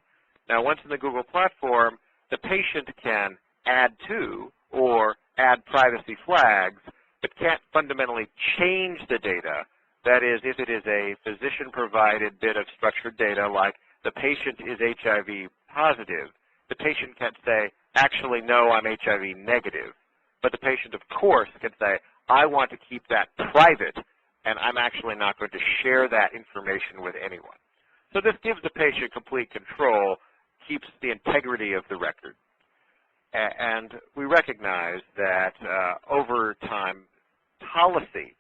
[SPEAKER 4] Now, once in the Google platform, the patient can add to or add privacy flags, but can't fundamentally change the data. That is, if it is a physician-provided bit of structured data like the patient is HIV positive, the patient can't say, actually, no, I'm HIV negative. But the patient, of course, can say, I want to keep that private, and I'm actually not going to share that information with anyone. So this gives the patient complete control, keeps the integrity of the record. And we recognize that over time, policy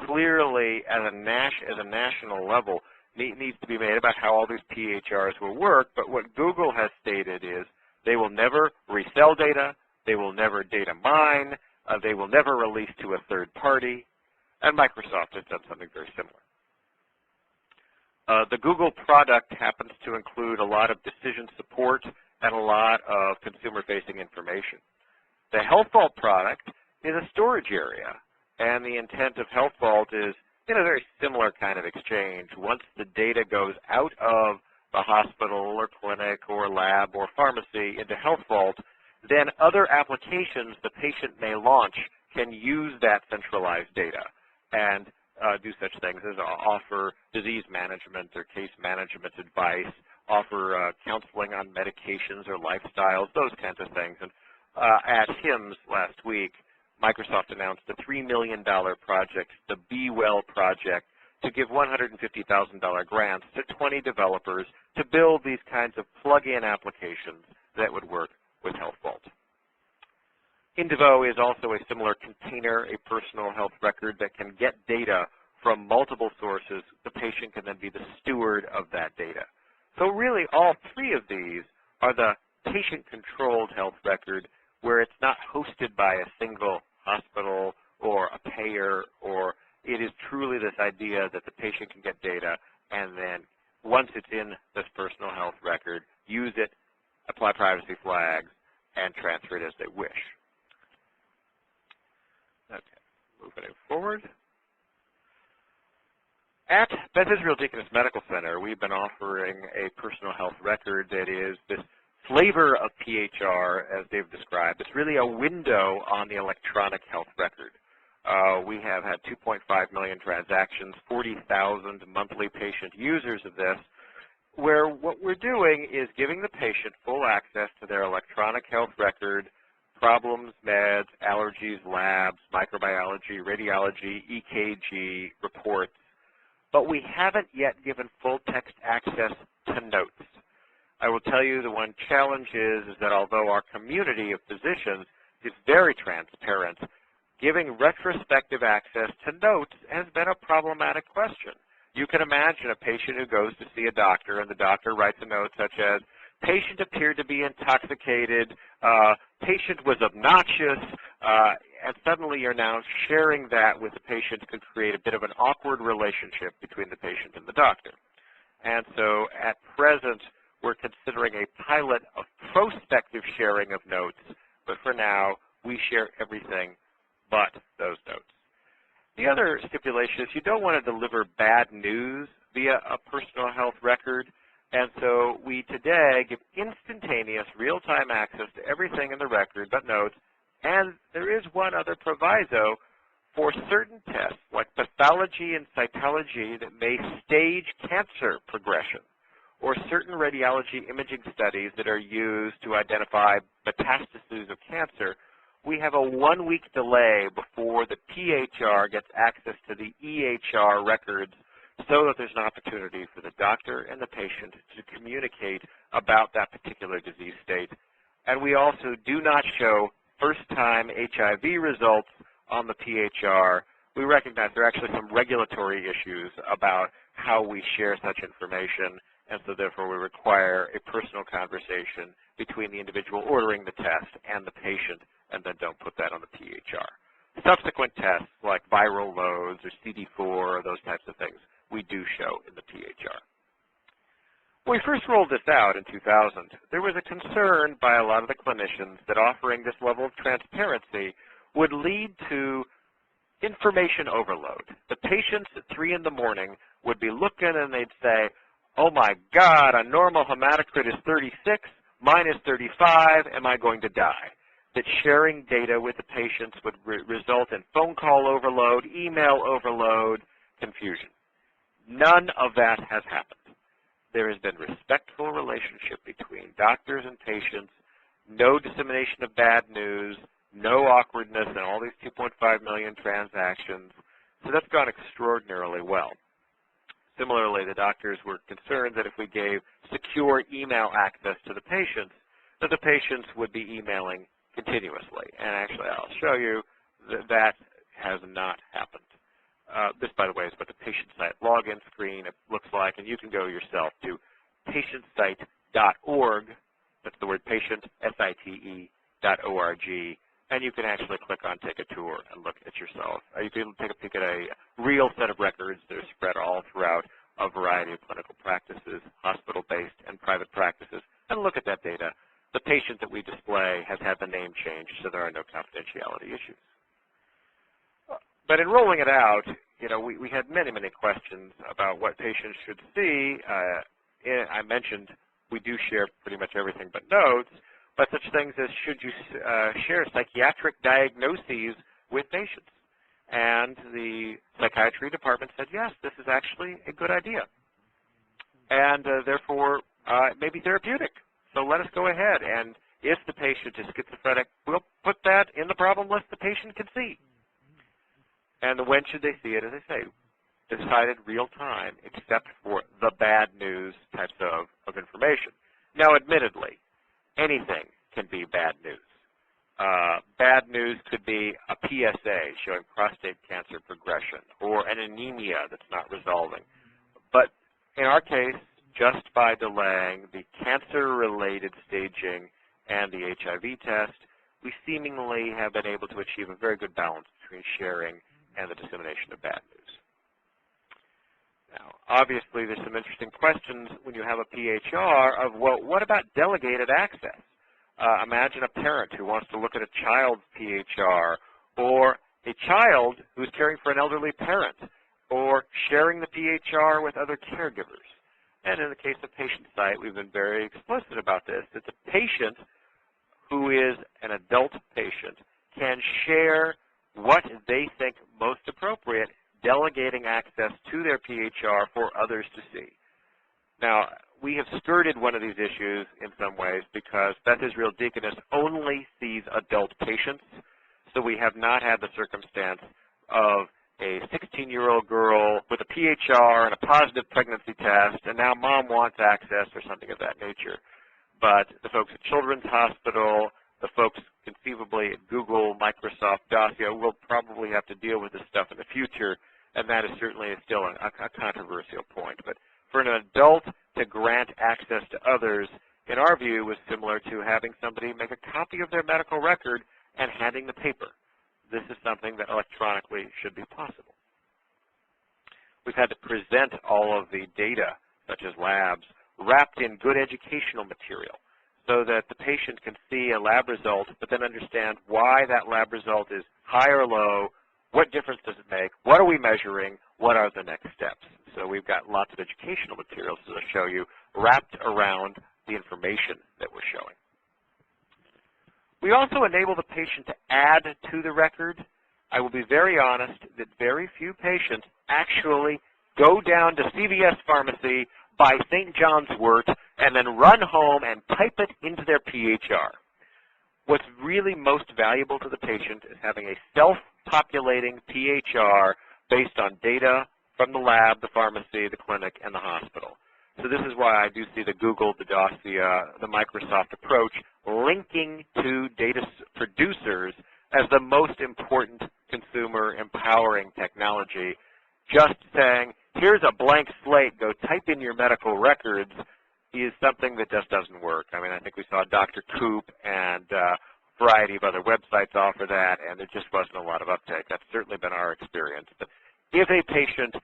[SPEAKER 4] clearly at a national level needs to be made about how all these PHRs will work, but what Google has stated is they will never resell data, they will never data mine, they will never release to a third party, and Microsoft has done something very similar. The Google product happens to include a lot of decision support and a lot of consumer-facing information. The Health Vault product is a storage area, and the intent of Health Vault is in a very similar kind of exchange. Once the data goes out of the hospital or clinic or lab or pharmacy into Health Vault, then other applications the patient may launch can use that centralized data and do such things as offer disease management or case management advice, offer counseling on medications or lifestyles, those kinds of things. And at HIMSS last week, Microsoft announced a $3 million project, the Be Well project, to give $150,000 grants to 20 developers to build these kinds of plug-in applications that would work with Health Vault. Indivo is also a similar container, a personal health record that can get data from multiple sources. The patient can then be the steward of that data. So really all three of these are the patient-controlled health record where it's not hosted by a single hospital or a payer, or it is truly this idea that the patient can get data and then once it's in this personal health record, use it, apply privacy flags, and transfer it as they wish. Okay, moving forward. At Beth Israel Deaconess Medical Center, we've been offering a personal health record that is this flavor of PHR, as they've described. It's really a window on the electronic health record. We have had 2.5 million transactions, 40,000 monthly patient users of this, where what we're doing is giving the patient full access to their electronic health record, problems, meds, allergies, labs, microbiology, radiology, EKG, reports, but we haven't yet given full text access to notes. I will tell you the one challenge is that although our community of physicians is very transparent, giving retrospective access to notes has been a problematic question. You can imagine a patient who goes to see a doctor and the doctor writes a note such as, patient appeared to be intoxicated, patient was obnoxious, and suddenly you're now sharing that with the patient could create a bit of an awkward relationship between the patient and the doctor. And so at present, we're considering a pilot of prospective sharing of notes, but for now, we share everything but those notes. The other stipulation is you don't want to deliver bad news via a personal health record, and so we today give instantaneous real-time access to everything in the record but notes, and there is one other proviso for certain tests like pathology and cytology that may stage cancer progression, or certain radiology imaging studies that are used to identify metastases of cancer. We have a 1-week delay before the PHR gets access to the EHR records so that there's an opportunity for the doctor and the patient to communicate about that particular disease state. And we also do not show first-time HIV results on the PHR. We recognize there are actually some regulatory issues about how we share such information, and so therefore we require a personal conversation between the individual ordering the test and the patient, and then don't put that on the PHR. Subsequent tests like viral loads or CD4 or those types of things, we do show in the PHR. When we first rolled this out in 2000, there was a concern by a lot of the clinicians that offering this level of transparency would lead to information overload. The patients at 3 in the morning would be looking and they'd say, oh my God, a normal hematocrit is 36, mine is 35, am I going to die? That sharing data with the patients would result in phone call overload, email overload, confusion. None of that has happened. There has been respectful relationship between doctors and patients, no dissemination of bad news, no awkwardness in all these 2.5 million transactions. So that's gone extraordinarily well. Similarly, the doctors were concerned that if we gave secure email access to the patients, that the patients would be emailing continuously. And actually, I'll show you that that has not happened. This, by the way, is what the patient site login screen looks like, and you can go yourself to patientsite.org. That's the word patient, SITE.org, and you can actually click on Take a Tour and look at yourself. You can take a peek at a real set of records that are spread all throughout a variety of clinical practices, hospital-based and private practices, and look at that data. The patient that we display has had the name changed, so there are no confidentiality issues. But in rolling it out, we had many, many questions about what patients should see. I mentioned we do share pretty much everything but notes, but such things as should you share psychiatric diagnoses with patients? And the psychiatry department said, yes, this is actually a good idea. And therefore, it may be therapeutic. So let us go ahead. And if the patient is schizophrenic, we'll put that in the problem list the patient can see. And when should they see it? As I say, decided real time, except for the bad news types of information. Now, admittedly, anything can be bad news. Bad news could be a PSA showing prostate cancer progression or an anemia that's not resolving. But in our case, just by delaying the cancer-related staging and the HIV test, we seemingly have been able to achieve a very good balance between sharing and the dissemination of bad news. Now, obviously, there's some interesting questions when you have a PHR of, well, what about delegated access? Imagine a parent who wants to look at a child's PHR, or a child who's caring for an elderly parent, or sharing the PHR with other caregivers. And in the case of Patient Site, we've been very explicit about this, that the patient who is an adult patient can share what they think most appropriate, delegating access to their PHR for others to see. Now, we have skirted one of these issues in some ways because Beth Israel Deaconess only sees adult patients, so we have not had the circumstance of a 16-year-old girl with a PHR and a positive pregnancy test, and now mom wants access or something of that nature. But the folks at Children's Hospital, the folks conceivably at Google, Microsoft, Dossier will probably have to deal with this stuff in the future, and that is certainly still a controversial point. But for an adult to grant access to others, in our view, was similar to having somebody make a copy of their medical record and handing the paper. This is something that electronically should be possible. We've had to present all of the data, such as labs, wrapped in good educational material so that the patient can see a lab result, but then understand why that lab result is high or low, what difference does it make, what are we measuring, what are the next steps. So we've got lots of educational materials to show you wrapped around the information that we're showing. We also enable the patient to add to the record. I will be very honest that very few patients actually go down to CVS Pharmacy, buy St. John's Wort, and then run home and type it into their PHR. What's really most valuable to the patient is having a self-populating PHR based on data from the lab, the pharmacy, the clinic, and the hospital. So this is why I do see the Google, the Dossier, the Microsoft approach linking to data producers as the most important consumer empowering technology. Just saying, here's a blank slate, go type in your medical records, is something that just doesn't work. I mean, I think we saw Dr. Coop and a variety of other websites offer that, and there just wasn't a lot of uptake. That's certainly been our experience. But if a patient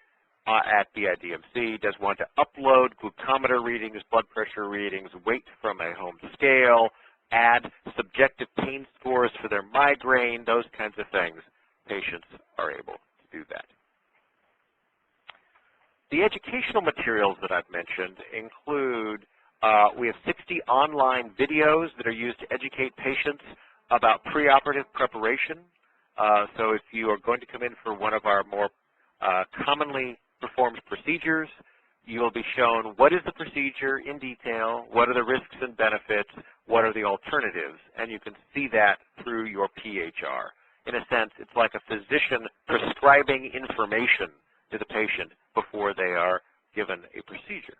[SPEAKER 4] at the IDMC does want to upload glucometer readings, blood pressure readings, weight from a home scale, add subjective pain scores for their migraine, those kinds of things, patients are able to do that. The educational materials that I've mentioned include, we have 60 online videos that are used to educate patients about preoperative preparation. So if you are going to come in for one of our more commonly performed procedures, you will be shown what is the procedure in detail, what are the risks and benefits, what are the alternatives, and you can see that through your PHR. In a sense, it's like a physician prescribing information to the patient before they are given a procedure.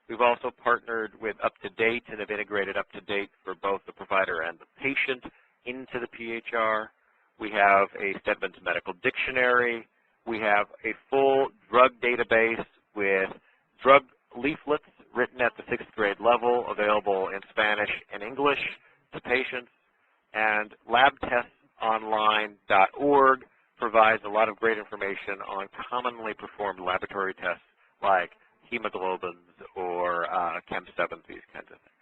[SPEAKER 4] We've also partnered with UpToDate and have integrated UpToDate for both the provider and the patient into the PHR. We have a Stedman's Medical Dictionary. We have a full drug database with drug leaflets written at the 6th grade level, available in Spanish and English to patients. And labtestsonline.org provides a lot of great information on commonly performed laboratory tests like hemoglobins or Chem7s, these kinds of things.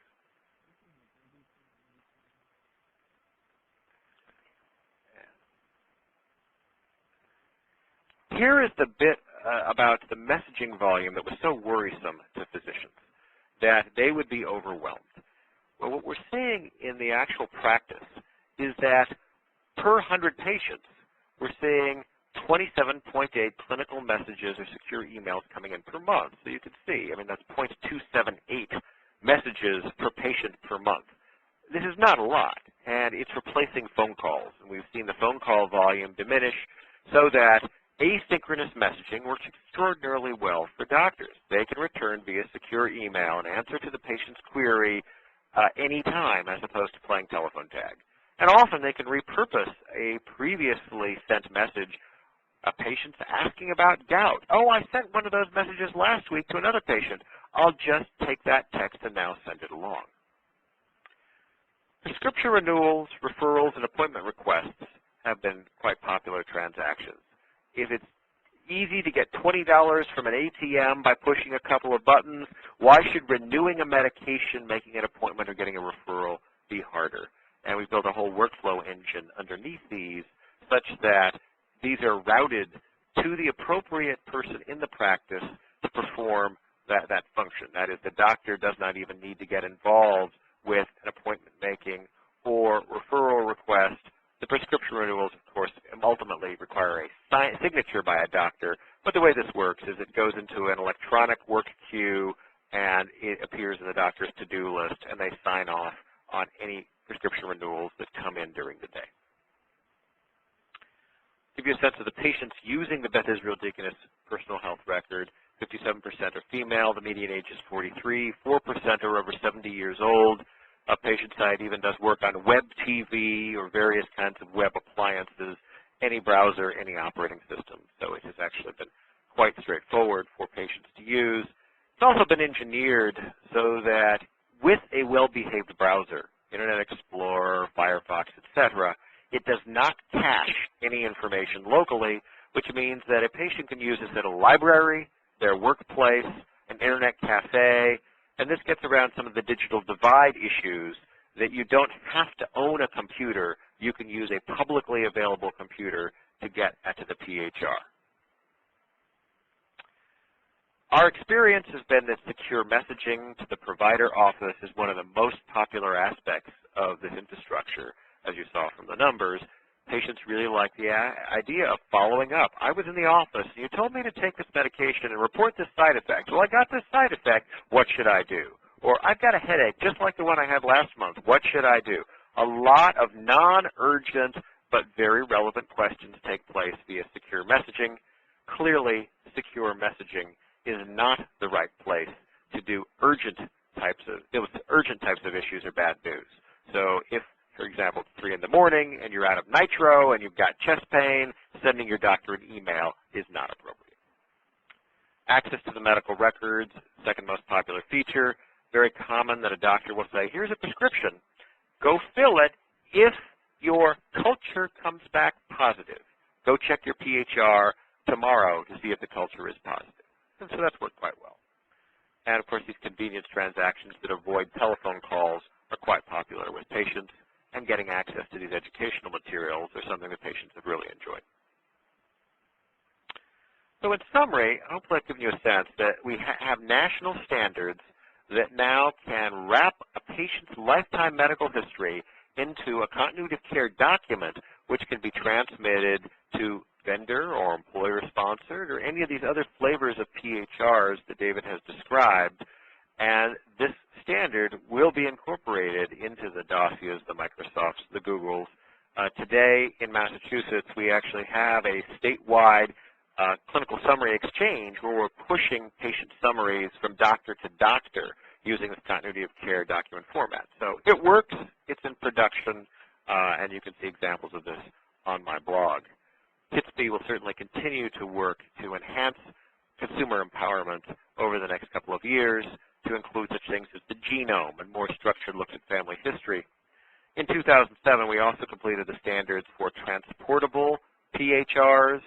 [SPEAKER 4] Here is the bit about the messaging volume that was so worrisome to physicians, that they would be overwhelmed. Well, what we're seeing in the actual practice is that per 100 patients, we're seeing 27.8 clinical messages or secure emails coming in per month. So you can see, I mean, that's 0.278 messages per patient per month. This is not a lot, and it's replacing phone calls. And we've seen the phone call volume diminish so that asynchronous messaging works extraordinarily well for doctors. They can return via secure email an answer to the patient's query anytime as opposed to playing telephone tag. And often they can repurpose a previously sent message. A patient's asking about gout. Oh, I sent one of those messages last week to another patient. I'll just take that text and now send it along. Prescription renewals, referrals, and appointment requests have been quite popular transactions. If it's easy to get $20 from an ATM by pushing a couple of buttons, why should renewing a medication, making an appointment, or getting a referral be harder? And we built a whole workflow engine underneath these such that these are routed to the appropriate person in the practice to perform that function. That is, the doctor does not even need to get involved with an appointment making or referral request. The prescription renewals, of course, ultimately require a signature by a doctor, but the way this works is it goes into an electronic work queue and it appears in the doctor's to-do list, and they sign off on any prescription renewals that come in during the day. To give you a sense of the patients using the Beth Israel Deaconess personal health record, 57% are female, the median age is 43, 4% are over 70 years old. A patient site even does work on web TV or various kinds of web appliances, any browser, any operating system. So it has actually been quite straightforward for patients to use. It's also been engineered so that with a well-behaved browser, Internet Explorer, Firefox, etc., it does not cache any information locally, which means that a patient can use this at a library, their workplace, an Internet cafe, and this gets around some of the digital divide issues that you don't have to own a computer. You can use a publicly available computer to get to the PHR. Our experience has been that secure messaging to the provider office is one of the most popular aspects of this infrastructure, as you saw from the numbers. Patients really like the idea of following up. I was in the office, and you told me to take this medication and report this side effect. Well, I got this side effect. What should I do? Or I've got a headache just like the one I had last month. What should I do? A lot of non-urgent but very relevant questions take place via secure messaging. Clearly, secure messaging is not the right place to do urgent types of issues or bad news. So if, for example, it's 3 in the morning and you're out of nitro and you've got chest pain, sending your doctor an email is not appropriate. Access to the medical records, second most popular feature. Very common that a doctor will say, here's a prescription. Go fill it if your culture comes back positive. Go check your PHR tomorrow to see if the culture is positive. And so that's worked quite well. And, of course, these convenience transactions that avoid telephone calls are quite popular with patients, and getting access to these educational materials are something that patients have really enjoyed. So in summary, hopefully I've given you a sense that we have national standards that now can wrap a patient's lifetime medical history into a continuity of care document which can be transmitted to vendor or employer-sponsored or any of these other flavors of PHRs that David has described. And this standard will be incorporated into the dossiers, the Microsofts, the Googles. Today in Massachusetts, we actually have a statewide clinical summary exchange where we're pushing patient summaries from doctor to doctor using this continuity of care document format. So it works, it's in production, and you can see examples of this on my blog. KITSB will certainly continue to work to enhance consumer empowerment over the next couple of years to include such things as the genome and more structured looks at family history. In 2007, we also completed the standards for transportable PHRs.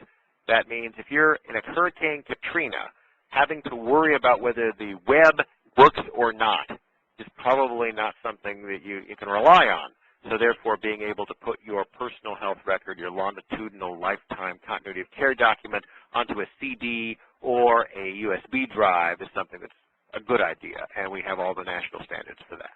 [SPEAKER 4] That means if you're in a Hurricane Katrina having to worry about whether the web works or not is probably not something that you can rely on. So therefore, being able to put your personal health record, your longitudinal lifetime continuity of care document onto a CD or a USB drive is something that's a good idea, and we have all the national standards for that.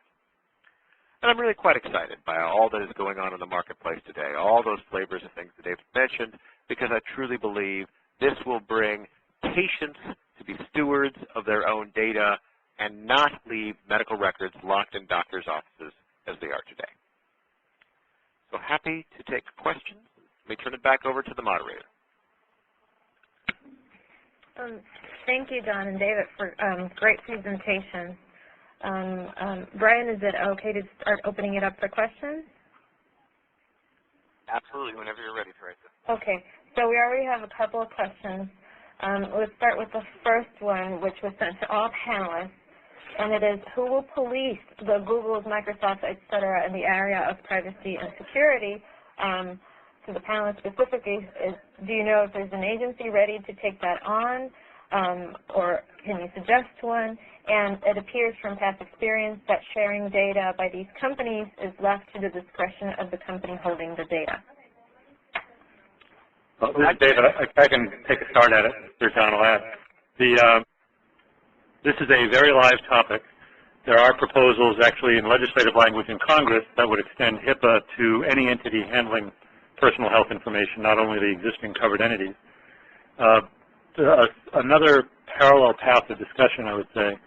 [SPEAKER 4] And I'm really quite excited by all that is going on in the marketplace today, all those flavors of things that David mentioned, because I truly believe this will bring patients to be stewards of their own data and not leave medical records locked in doctors' offices as they are today. So happy to take questions. Let me turn it back over to the moderator.
[SPEAKER 1] Thank you, John and David, for great presentations. Brian, is it okay to start opening it up for questions?
[SPEAKER 2] Absolutely, whenever you're ready, Teresa.
[SPEAKER 1] Okay, so we already have a couple of questions. Let's start with the first one, which was sent to all panelists, and it is, who will police the Google's, Microsoft, et cetera, in the area of privacy and security? To the panelists specifically, do you know if there's an agency ready to take that on, or can you suggest one? And it appears from past experience that sharing data by these companies is left to the discretion of the company holding the data.
[SPEAKER 3] Well, this is David. I can take a start at it. Sir John will add. This is a very live topic. There are proposals actually in legislative language in Congress that would extend HIPAA to any entity handling personal health information, not only the existing covered entities. Another parallel path of discussion, I would say,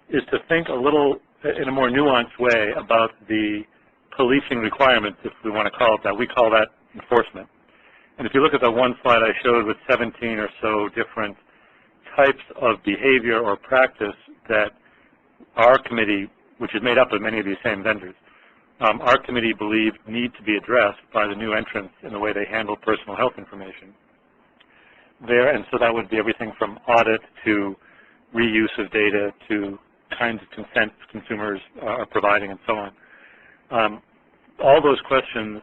[SPEAKER 3] is to think a little in a more nuanced way about the policing requirements, if we want to call it that. We call that enforcement. And if you look at the one slide I showed with 17 or so different types of behavior or practice that our committee, which is made up of many of these same vendors, our committee believed need to be addressed by the new entrants in the way they handle personal health information. And so that would be everything from audit to reuse of data to kinds of consent consumers are providing and so on. All those questions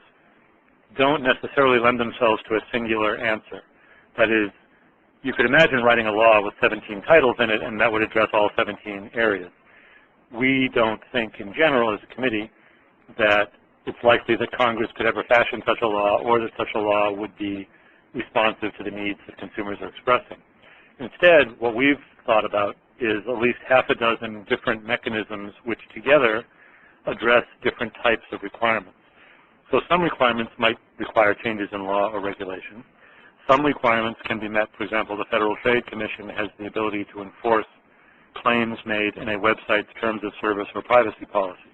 [SPEAKER 3] don't necessarily lend themselves to a singular answer. That is, you could imagine writing a law with 17 titles in it, and that would address all 17 areas. We don't think, in general, as a committee, that it's likely that Congress could ever fashion such a law or that such a law would be responsive to the needs that consumers are expressing. Instead, what we've thought about is at least half a dozen different mechanisms which together address different types of requirements. So some requirements might require changes in law or regulation. Some requirements can be met. For example, the Federal Trade Commission has the ability to enforce claims made in a website's terms of service or privacy policy.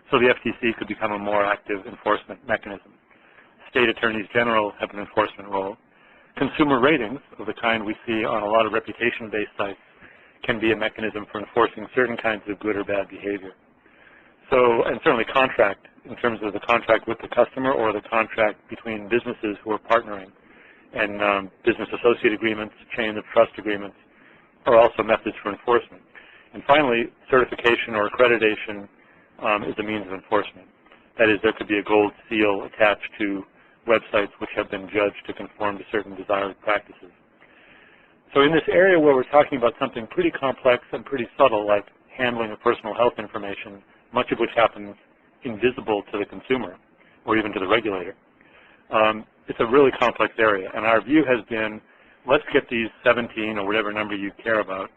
[SPEAKER 3] So the FTC could become a more active enforcement mechanism. State attorneys general have an enforcement role. Consumer ratings of the kind we see on a lot of reputation-based sites can be a mechanism for enforcing certain kinds of good or bad behavior. So, and certainly contract, in terms of the contract with the customer or the contract between businesses who are partnering, and business associate agreements, chain of trust agreements, are also methods for enforcement. And finally, certification or accreditation is a means of enforcement. That is, there could be a gold seal attached to websites which have been judged to conform to certain desired practices. So in this area where we're talking about something pretty complex and pretty subtle, like handling of personal health information, much of which happens invisible to the consumer or even to the regulator, it's a really complex area. And our view has been, let's get these 17 or whatever number you care about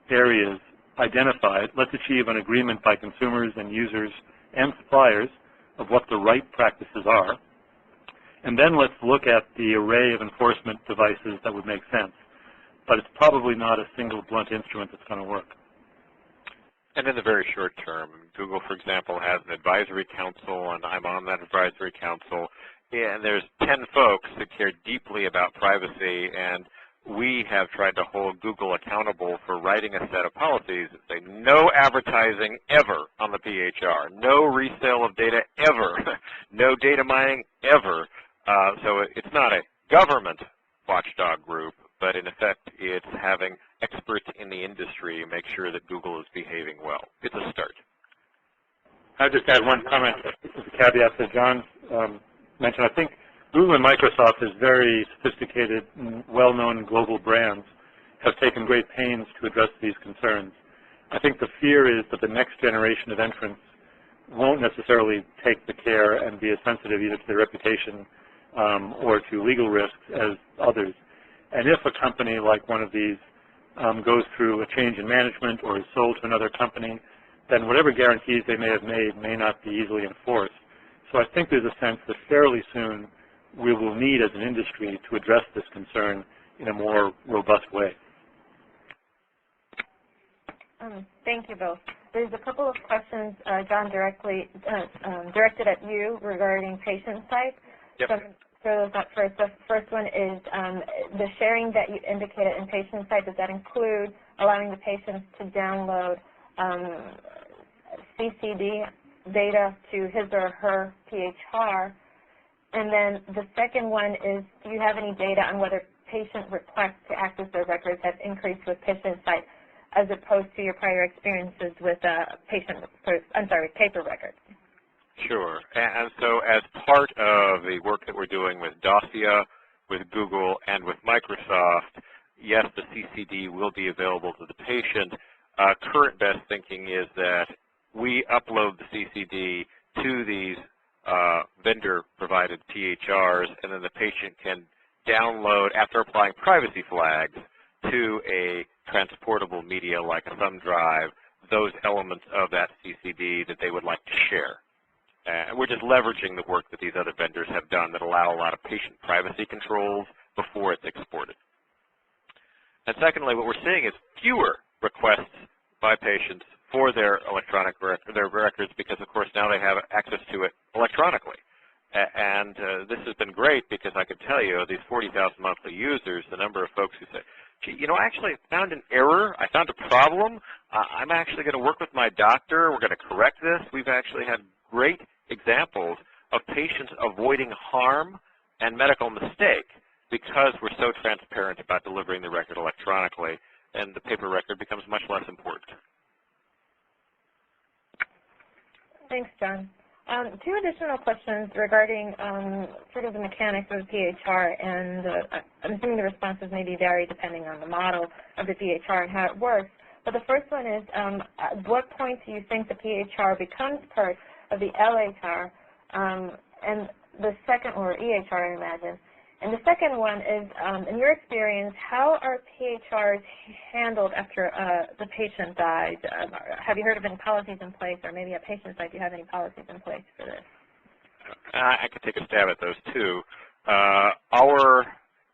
[SPEAKER 3] areas identified. Let's achieve an agreement by consumers and users and suppliers of what the right practices are. And then let's look at the array of enforcement devices that would make sense. But it's probably not a single blunt instrument that's going to work.
[SPEAKER 4] And in the very short term, Google, for example, has an advisory council, and I'm on that advisory council. And there's 10 folks that care deeply about privacy, and we have tried to hold Google accountable for writing a set of policies that say no advertising ever on the PHR, no resale of data ever, no data mining ever. So it's not a government watchdog group, but in effect it's having experts in the industry make sure that Google is behaving well. It's a start.
[SPEAKER 3] I'll just add one comment as a caveat that John mentioned. I think Google and Microsoft is very sophisticated, well-known global brands, have taken great pains to address these concerns. I think the fear is that the next generation of entrants won't necessarily take the care and be as sensitive either to their reputation or to legal risks as others. And if a company like one of these goes through a change in management or is sold to another company, then whatever guarantees they may have made may not be easily enforced. So I think there's a sense that fairly soon we will need as an industry to address this concern in a more robust way.
[SPEAKER 1] Thank you both. There's a couple of questions, John, directed at you regarding patient site.
[SPEAKER 4] Yep.
[SPEAKER 1] So I'm going to throw those up first. The first one is the sharing that you indicated in patient site. Does that include allowing the patients to download CCD data to his or her PHR? And then the second one is, do you have any data on whether patient requests to access their records have increased with patient site as opposed to your prior experiences with paper records?
[SPEAKER 4] Sure. And so as part of the work that we're doing with Dossier, with Google, and with Microsoft, yes, the CCD will be available to the patient. Current best thinking is that we upload the CCD to these vendor-provided PHRs, and then the patient can download, after applying privacy flags, to a transportable media like a thumb drive, those elements of that CCD that they would like to share. We're just leveraging the work that these other vendors have done that allow a lot of patient privacy controls before it's exported. And secondly, what we're seeing is fewer requests by patients for their electronic records because, of course, now they have access to it electronically. And this has been great because I can tell you, these 40,000 monthly users, the number of folks who say, gee, you know, I actually found an error. I found a problem. I'm actually going to work with my doctor. We're going to correct this. We've actually had great examples of patients avoiding harm and medical mistake because we're so transparent about delivering the record electronically, and the paper record becomes much less important.
[SPEAKER 1] Thanks, John. Two additional questions regarding sort of the mechanics of the PHR, and I'm assuming the responses may be varied depending on the model of the PHR and how it works. But the first one is, at what point do you think the PHR becomes part of the LHR, and the second, or EHR, I imagine. And the second one is, in your experience, how are PHRs handled after the patient dies? Have you heard of any policies in place, or maybe at patient site, do you have any policies in place for this?
[SPEAKER 4] I could take a stab at those too. Our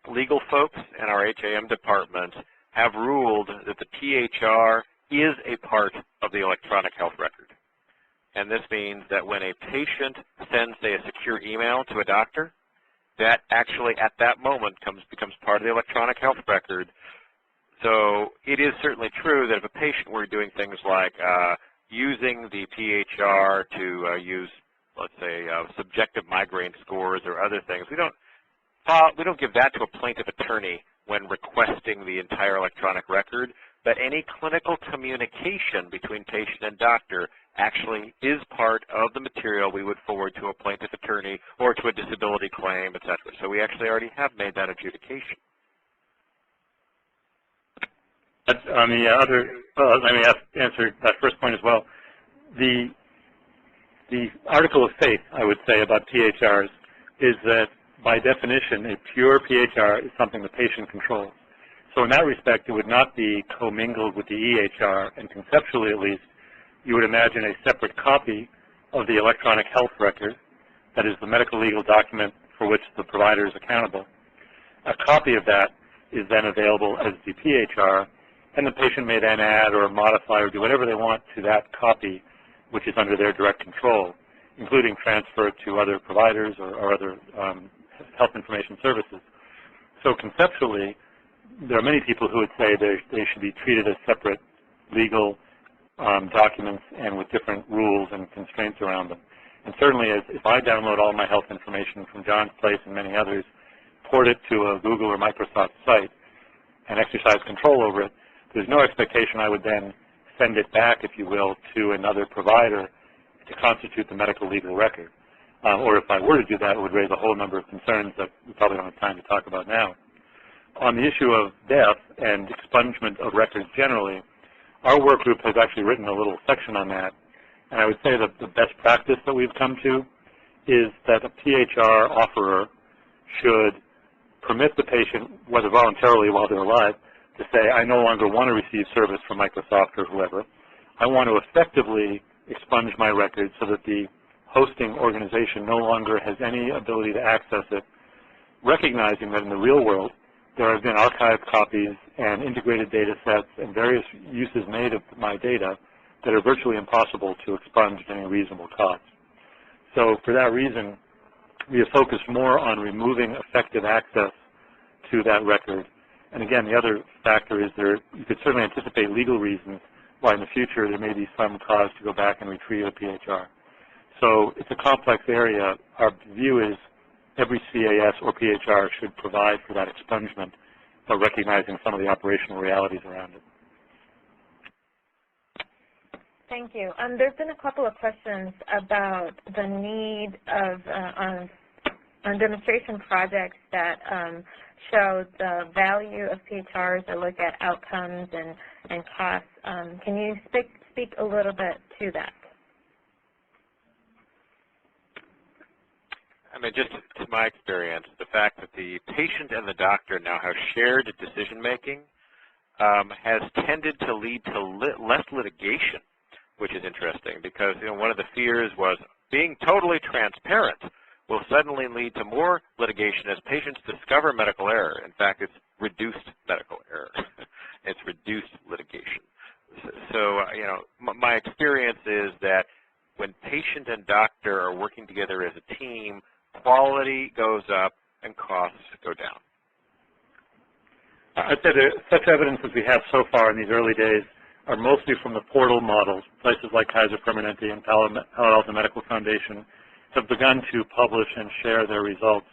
[SPEAKER 4] legal folks and our HAM department have ruled that the PHR is a part of the electronic health record. And this means that when a patient sends, say, a secure email to a doctor, that actually at that moment becomes part of the electronic health record. So it is certainly true that if a patient were doing things like using the PHR to use, let's say, subjective migraine scores or other things, we don't give that to a plaintiff attorney when requesting the entire electronic record, but any clinical communication between patient and doctor actually is part of the material we would forward to a plaintiff attorney or to a disability claim, et cetera. So we actually already have made that adjudication.
[SPEAKER 3] On the other, let me answer that first point as well. The article of faith, I would say, about PHRs is that by definition, a pure PHR is something the patient controls. So in that respect, it would not be commingled with the EHR, and conceptually at least, you would imagine a separate copy of the electronic health record, that is the medical legal document for which the provider is accountable. A copy of that is then available as the PHR, and the patient may then add or modify or do whatever they want to that copy, which is under their direct control, including transfer to other providers or other health information services. So conceptually, there are many people who would say they should be treated as separate legal documents and with different rules and constraints around them. And certainly, if I download all my health information from John's place and many others, port it to a Google or Microsoft site, and exercise control over it, there's no expectation I would then send it back, if you will, to another provider to constitute the medical legal record. Or if I were to do that, it would raise a whole number of concerns that we probably don't have time to talk about now. On the issue of death and expungement of records generally, our work group has actually written a little section on that. And I would say that the best practice that we've come to is that a PHR offerer should permit the patient, whether voluntarily while they're alive, to say, I no longer want to receive service from Microsoft or whoever. I want to effectively expunge my records so that the hosting organization no longer has any ability to access it, recognizing that in the real world there have been archived copies and integrated data sets and various uses made of my data that are virtually impossible to expunge at any reasonable cost. So for that reason, we have focused more on removing effective access to that record. And again, the other factor is you could certainly anticipate legal reasons why in the future there may be some cause to go back and retrieve a PHR. So it's a complex area. Our view is every CAS or PHR should provide for that expungement, but recognizing some of the operational realities around it.
[SPEAKER 1] Thank you. There's been a couple of questions about the need of on demonstration projects that show the value of PHRs or look at outcomes and costs. Can you speak a little bit to that?
[SPEAKER 4] I mean, just to my experience, the fact that the patient and the doctor now have shared decision-making has tended to lead to less litigation, which is interesting because, one of the fears was being totally transparent will suddenly lead to more litigation as patients discover medical error. In fact, it's reduced medical error. It's reduced litigation. So, my experience is that when patient and doctor are working together as a team, quality goes up and costs go down.
[SPEAKER 3] I'd say that such evidence as we have so far in these early days are mostly from the portal models. Places like Kaiser Permanente and Palo Alto Medical Foundation have begun to publish and share their results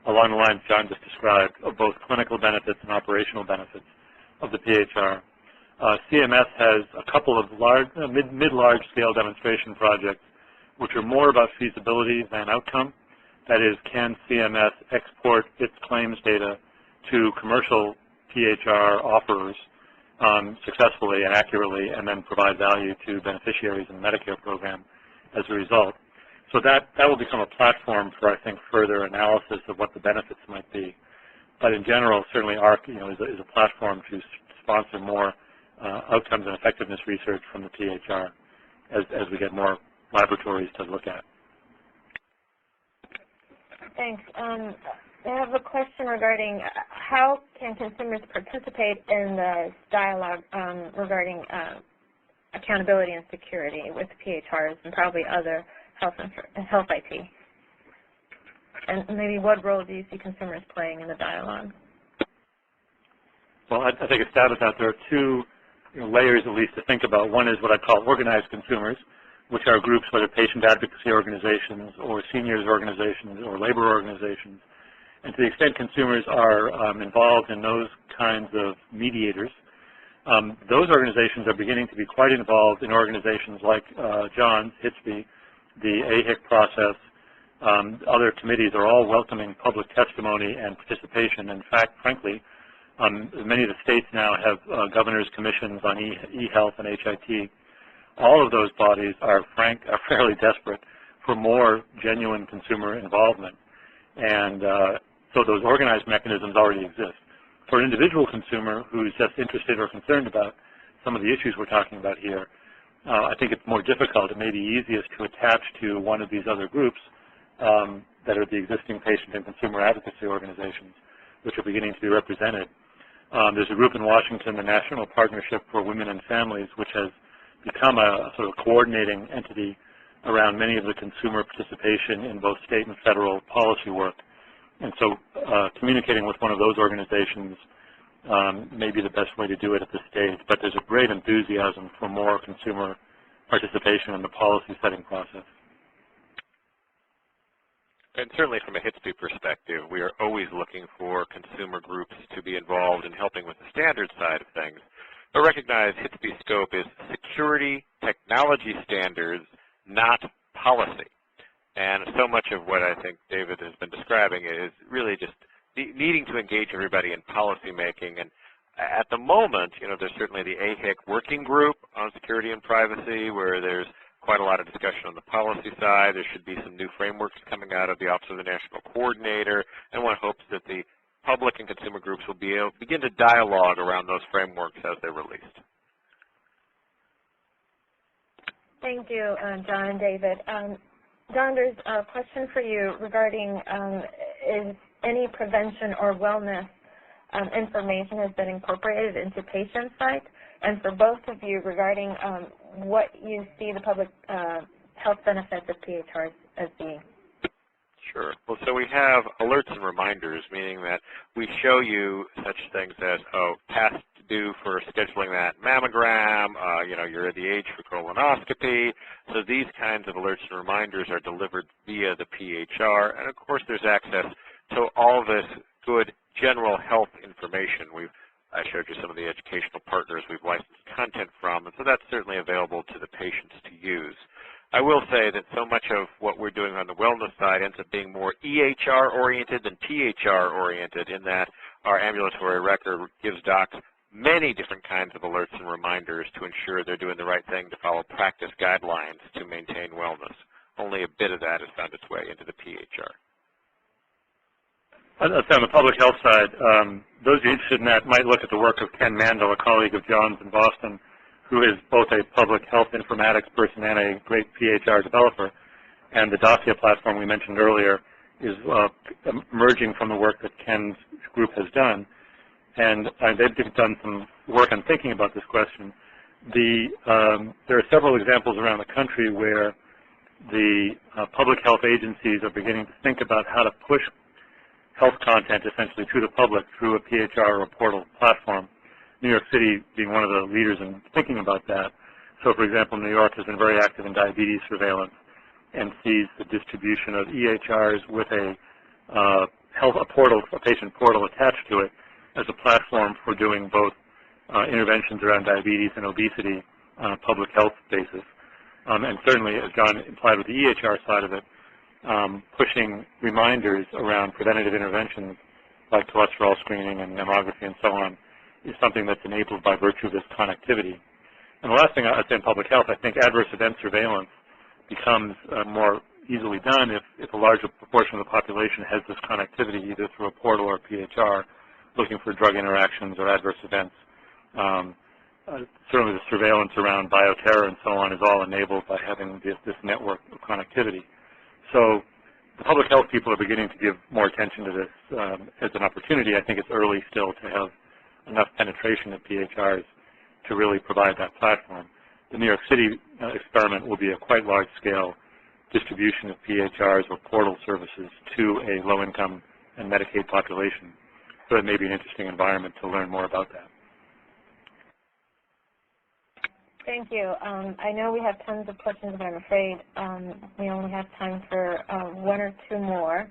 [SPEAKER 3] along the lines John just described of both clinical benefits and operational benefits of the PHR. CMS has a couple of mid-large scale demonstration projects which are more about feasibility than outcome. That is, can CMS export its claims data to commercial PHR offerers successfully and accurately and then provide value to beneficiaries in the Medicare program as a result. So that will become a platform for, I think, further analysis of what the benefits might be. But in general, certainly AHRQ is a platform to sponsor more outcomes and effectiveness research from the PHR as we get more laboratories to look at.
[SPEAKER 1] Thanks. I have a question regarding how can consumers participate in the dialogue regarding accountability and security with PHRs and probably other health IT? And maybe what role do you see consumers playing in the dialogue?
[SPEAKER 3] Well, I take a stab at that. There are two layers, at least, to think about. One is what I call organized consumers, which are groups, whether patient advocacy organizations or seniors organizations or labor organizations. And to the extent consumers are involved in those kinds of mediators, those organizations are beginning to be quite involved in organizations like John's, HITSP, the AHRQ process. Other committees are all welcoming public testimony and participation. In fact, frankly, many of the states now have governor's commissions on e-health and HIT. All of those bodies are fairly desperate for more genuine consumer involvement. And so those organized mechanisms already exist. For an individual consumer who's just interested or concerned about some of the issues we're talking about here, I think it's more difficult. It may be easiest to attach to one of these other groups that are the existing patient and consumer advocacy organizations, which are beginning to be represented. There's a group in Washington, the National Partnership for Women and Families, which has become a sort of coordinating entity around many of the consumer participation in both state and federal policy work. And so communicating with one of those organizations may be the best way to do it at this stage. But there's a great enthusiasm for more consumer participation in the policy setting process.
[SPEAKER 4] And certainly from a HITSP perspective, we are always looking for consumer groups to be involved in helping with the standard side of things. But recognize HITSP scope is security technology standards, not policy. And so much of what I think David has been describing is really just needing to engage everybody in policy making. And at the moment, there's certainly the AHRQ working group on security and privacy, where there's quite a lot of discussion on the policy side. There should be some new frameworks coming out of the Office of the National Coordinator, and one hopes that the public and consumer groups will be able to begin to dialogue around those frameworks as they're released.
[SPEAKER 1] Thank you, John and David. John, there's a question for you regarding is any prevention or wellness information has been incorporated into patient sites, and for both of you regarding what you see the public health benefits of PHRs as being.
[SPEAKER 4] Sure. Well, so we have alerts and reminders, meaning that we show you such things as, tasks to do for scheduling that mammogram, you're at the age for colonoscopy. So these kinds of alerts and reminders are delivered via the PHR, and of course there's access to all this good general health information. I showed you some of the educational partners we've licensed content from, and so that's certainly available to the patients to use. I will say that so much of what we're doing on the wellness side ends up being more EHR-oriented than PHR-oriented, in that our ambulatory record gives docs many different kinds of alerts and reminders to ensure they're doing the right thing to follow practice guidelines to maintain wellness. Only a bit of that has found its way into the PHR.
[SPEAKER 3] On the public health side, those interested in that might look at the work of Ken Mandel, a colleague of John's in Boston, who is both a public health informatics person and a great PHR developer. And the dossier platform we mentioned earlier is emerging from the work that Ken's group has done. And they've done some work on thinking about this question. There are several examples around the country where the public health agencies are beginning to think about how to push health content essentially to the public through a PHR or a portal platform. New York City being one of the leaders in thinking about that. So, for example, New York has been very active in diabetes surveillance and sees the distribution of EHRs with a patient portal attached to it as a platform for doing both interventions around diabetes and obesity on a public health basis. And certainly, as John implied with the EHR side of it, pushing reminders around preventative interventions like cholesterol screening and mammography and so on is something that's enabled by virtue of this connectivity. And the last thing I'd say in public health, I think adverse event surveillance becomes more easily done if a larger proportion of the population has this connectivity either through a portal or a PHR looking for drug interactions or adverse events. Certainly the surveillance around bioterror and so on is all enabled by having this network of connectivity. So the public health people are beginning to give more attention to this as an opportunity. I think it's early still to have enough penetration of PHRs to really provide that platform. The New York City experiment will be a quite large-scale distribution of PHRs or portal services to a low-income and Medicaid population. So it may be an interesting environment to learn more about that.
[SPEAKER 1] Thank you. I know we have tons of questions, but I'm afraid we only have time for one or two more.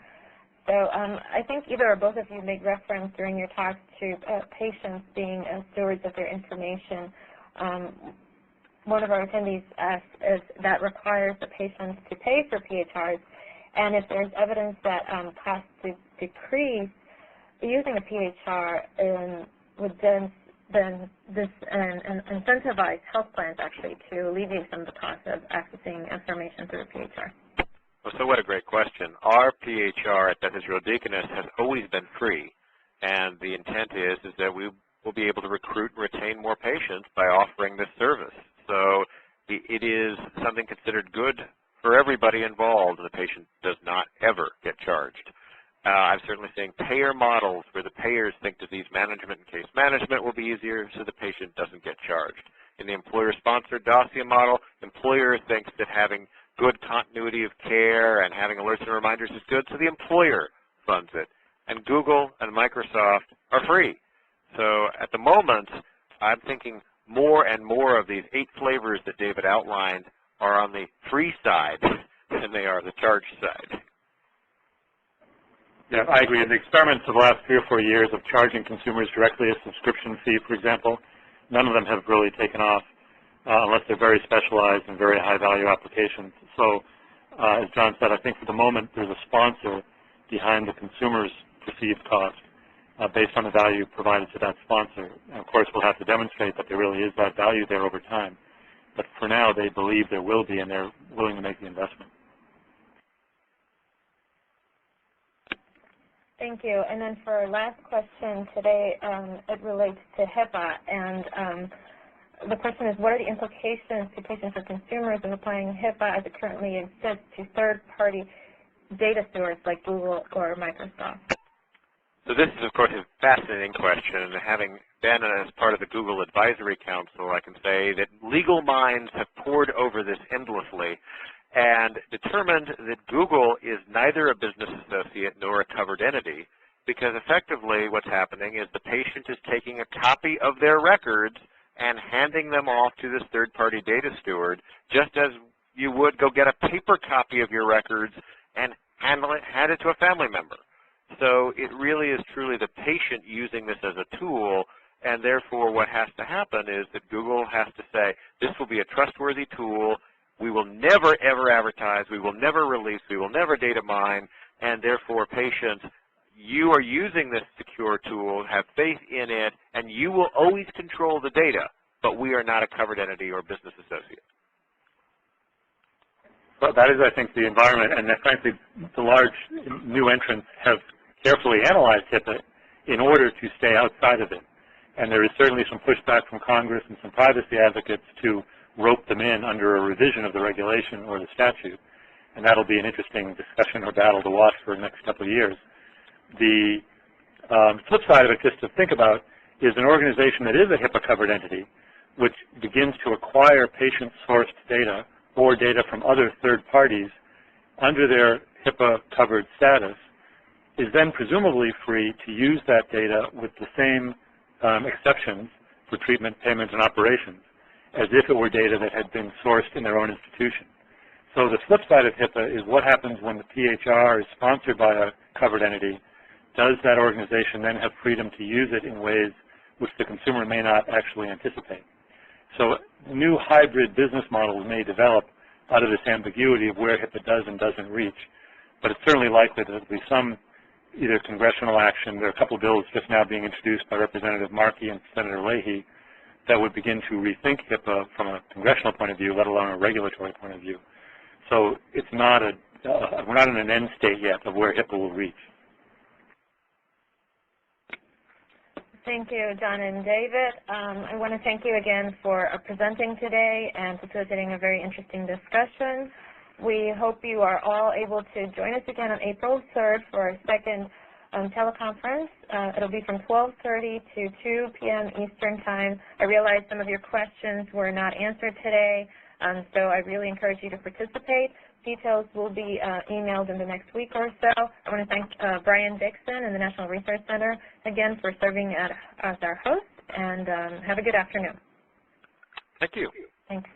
[SPEAKER 1] So I think either or both of you made reference during your talk to patients being stewards of their information. One of our attendees asked if that requires the patients to pay for PHRs, and if there's evidence that costs decrease using a PHR would then incentivize health plans actually to alleviate some of the costs of accessing information through a PHR.
[SPEAKER 4] Well, so what a great question. Our PHR at Beth Israel Deaconess has always been free, and the intent is that we will be able to recruit and retain more patients by offering this service. So it is something considered good for everybody involved, and the patient does not ever get charged. I'm certainly seeing payer models where the payers think disease management and case management will be easier so the patient doesn't get charged. In the employer-sponsored dossier model, employer thinks that having good continuity of care and having alerts and reminders is good, so the employer funds it. And Google and Microsoft are free. So at the moment, I'm thinking more and more of these 8 flavors that David outlined are on the free side than they are the charge side.
[SPEAKER 3] Yeah, I agree. The experiments of the last 3 or 4 years of charging consumers directly a subscription fee, for example, none of them have really taken off unless they're very specialized and very high-value applications. So, as John said, I think for the moment there's a sponsor behind the consumer's perceived cost based on the value provided to that sponsor. And of course, we'll have to demonstrate that there really is that value there over time. But for now, they believe there will be, and they're willing to make the investment.
[SPEAKER 1] Thank you. And then for our last question today, it relates to HIPAA. And the question is, what are the implications to patients or consumers of applying HIPAA as it currently exists to third-party data stewards like Google or Microsoft?
[SPEAKER 4] So this is, of course, a fascinating question. Having been as part of the Google Advisory Council, I can say that legal minds have pored over this endlessly and determined that Google is neither a business associate nor a covered entity, because effectively what's happening is the patient is taking a copy of their records and handing them off to this third-party data steward, just as you would go get a paper copy of your records and hand it to a family member. So it really is truly the patient using this as a tool, and therefore what has to happen is that Google has to say, this will be a trustworthy tool, we will never ever advertise, we will never release, we will never data mine, and therefore patients, you are using this secure tool, have faith in it, and you will always control the data, but we are not a covered entity or business associate.
[SPEAKER 3] Well, that is, I think, the environment, and frankly, the large new entrants have carefully analyzed HIPAA in order to stay outside of it. And there is certainly some pushback from Congress and some privacy advocates to rope them in under a revision of the regulation or the statute. And that'll be an interesting discussion or battle to watch for the next couple of years. The flip side of it, just to think about, is an organization that is a HIPAA-covered entity, which begins to acquire patient-sourced data or data from other third parties under their HIPAA-covered status, is then presumably free to use that data with the same exceptions for treatment, payment, and operations as if it were data that had been sourced in their own institution. So the flip side of HIPAA is what happens when the PHR is sponsored by a covered entity. Does that organization then have freedom to use it in ways which the consumer may not actually anticipate? So new hybrid business models may develop out of this ambiguity of where HIPAA does and doesn't reach. But it's certainly likely that there will be some either congressional action. There are a couple of bills just now being introduced by Representative Markey and Senator Leahy that would begin to rethink HIPAA from a congressional point of view, let alone a regulatory point of view. So it's not we're not in an end state yet of where HIPAA will reach.
[SPEAKER 1] Thank you, John and David. I want to thank you again for presenting today and facilitating a very interesting discussion. We hope you are all able to join us again on April 3rd for our second teleconference. It'll be from 12:30 to 2 p.m. Eastern Time. I realize some of your questions were not answered today, so I really encourage you to participate. Details will be emailed in the next week or so. I want to thank Brian Dixon and the National Research Center again for serving as our host, and have a good afternoon.
[SPEAKER 4] Thank you.
[SPEAKER 1] Thanks.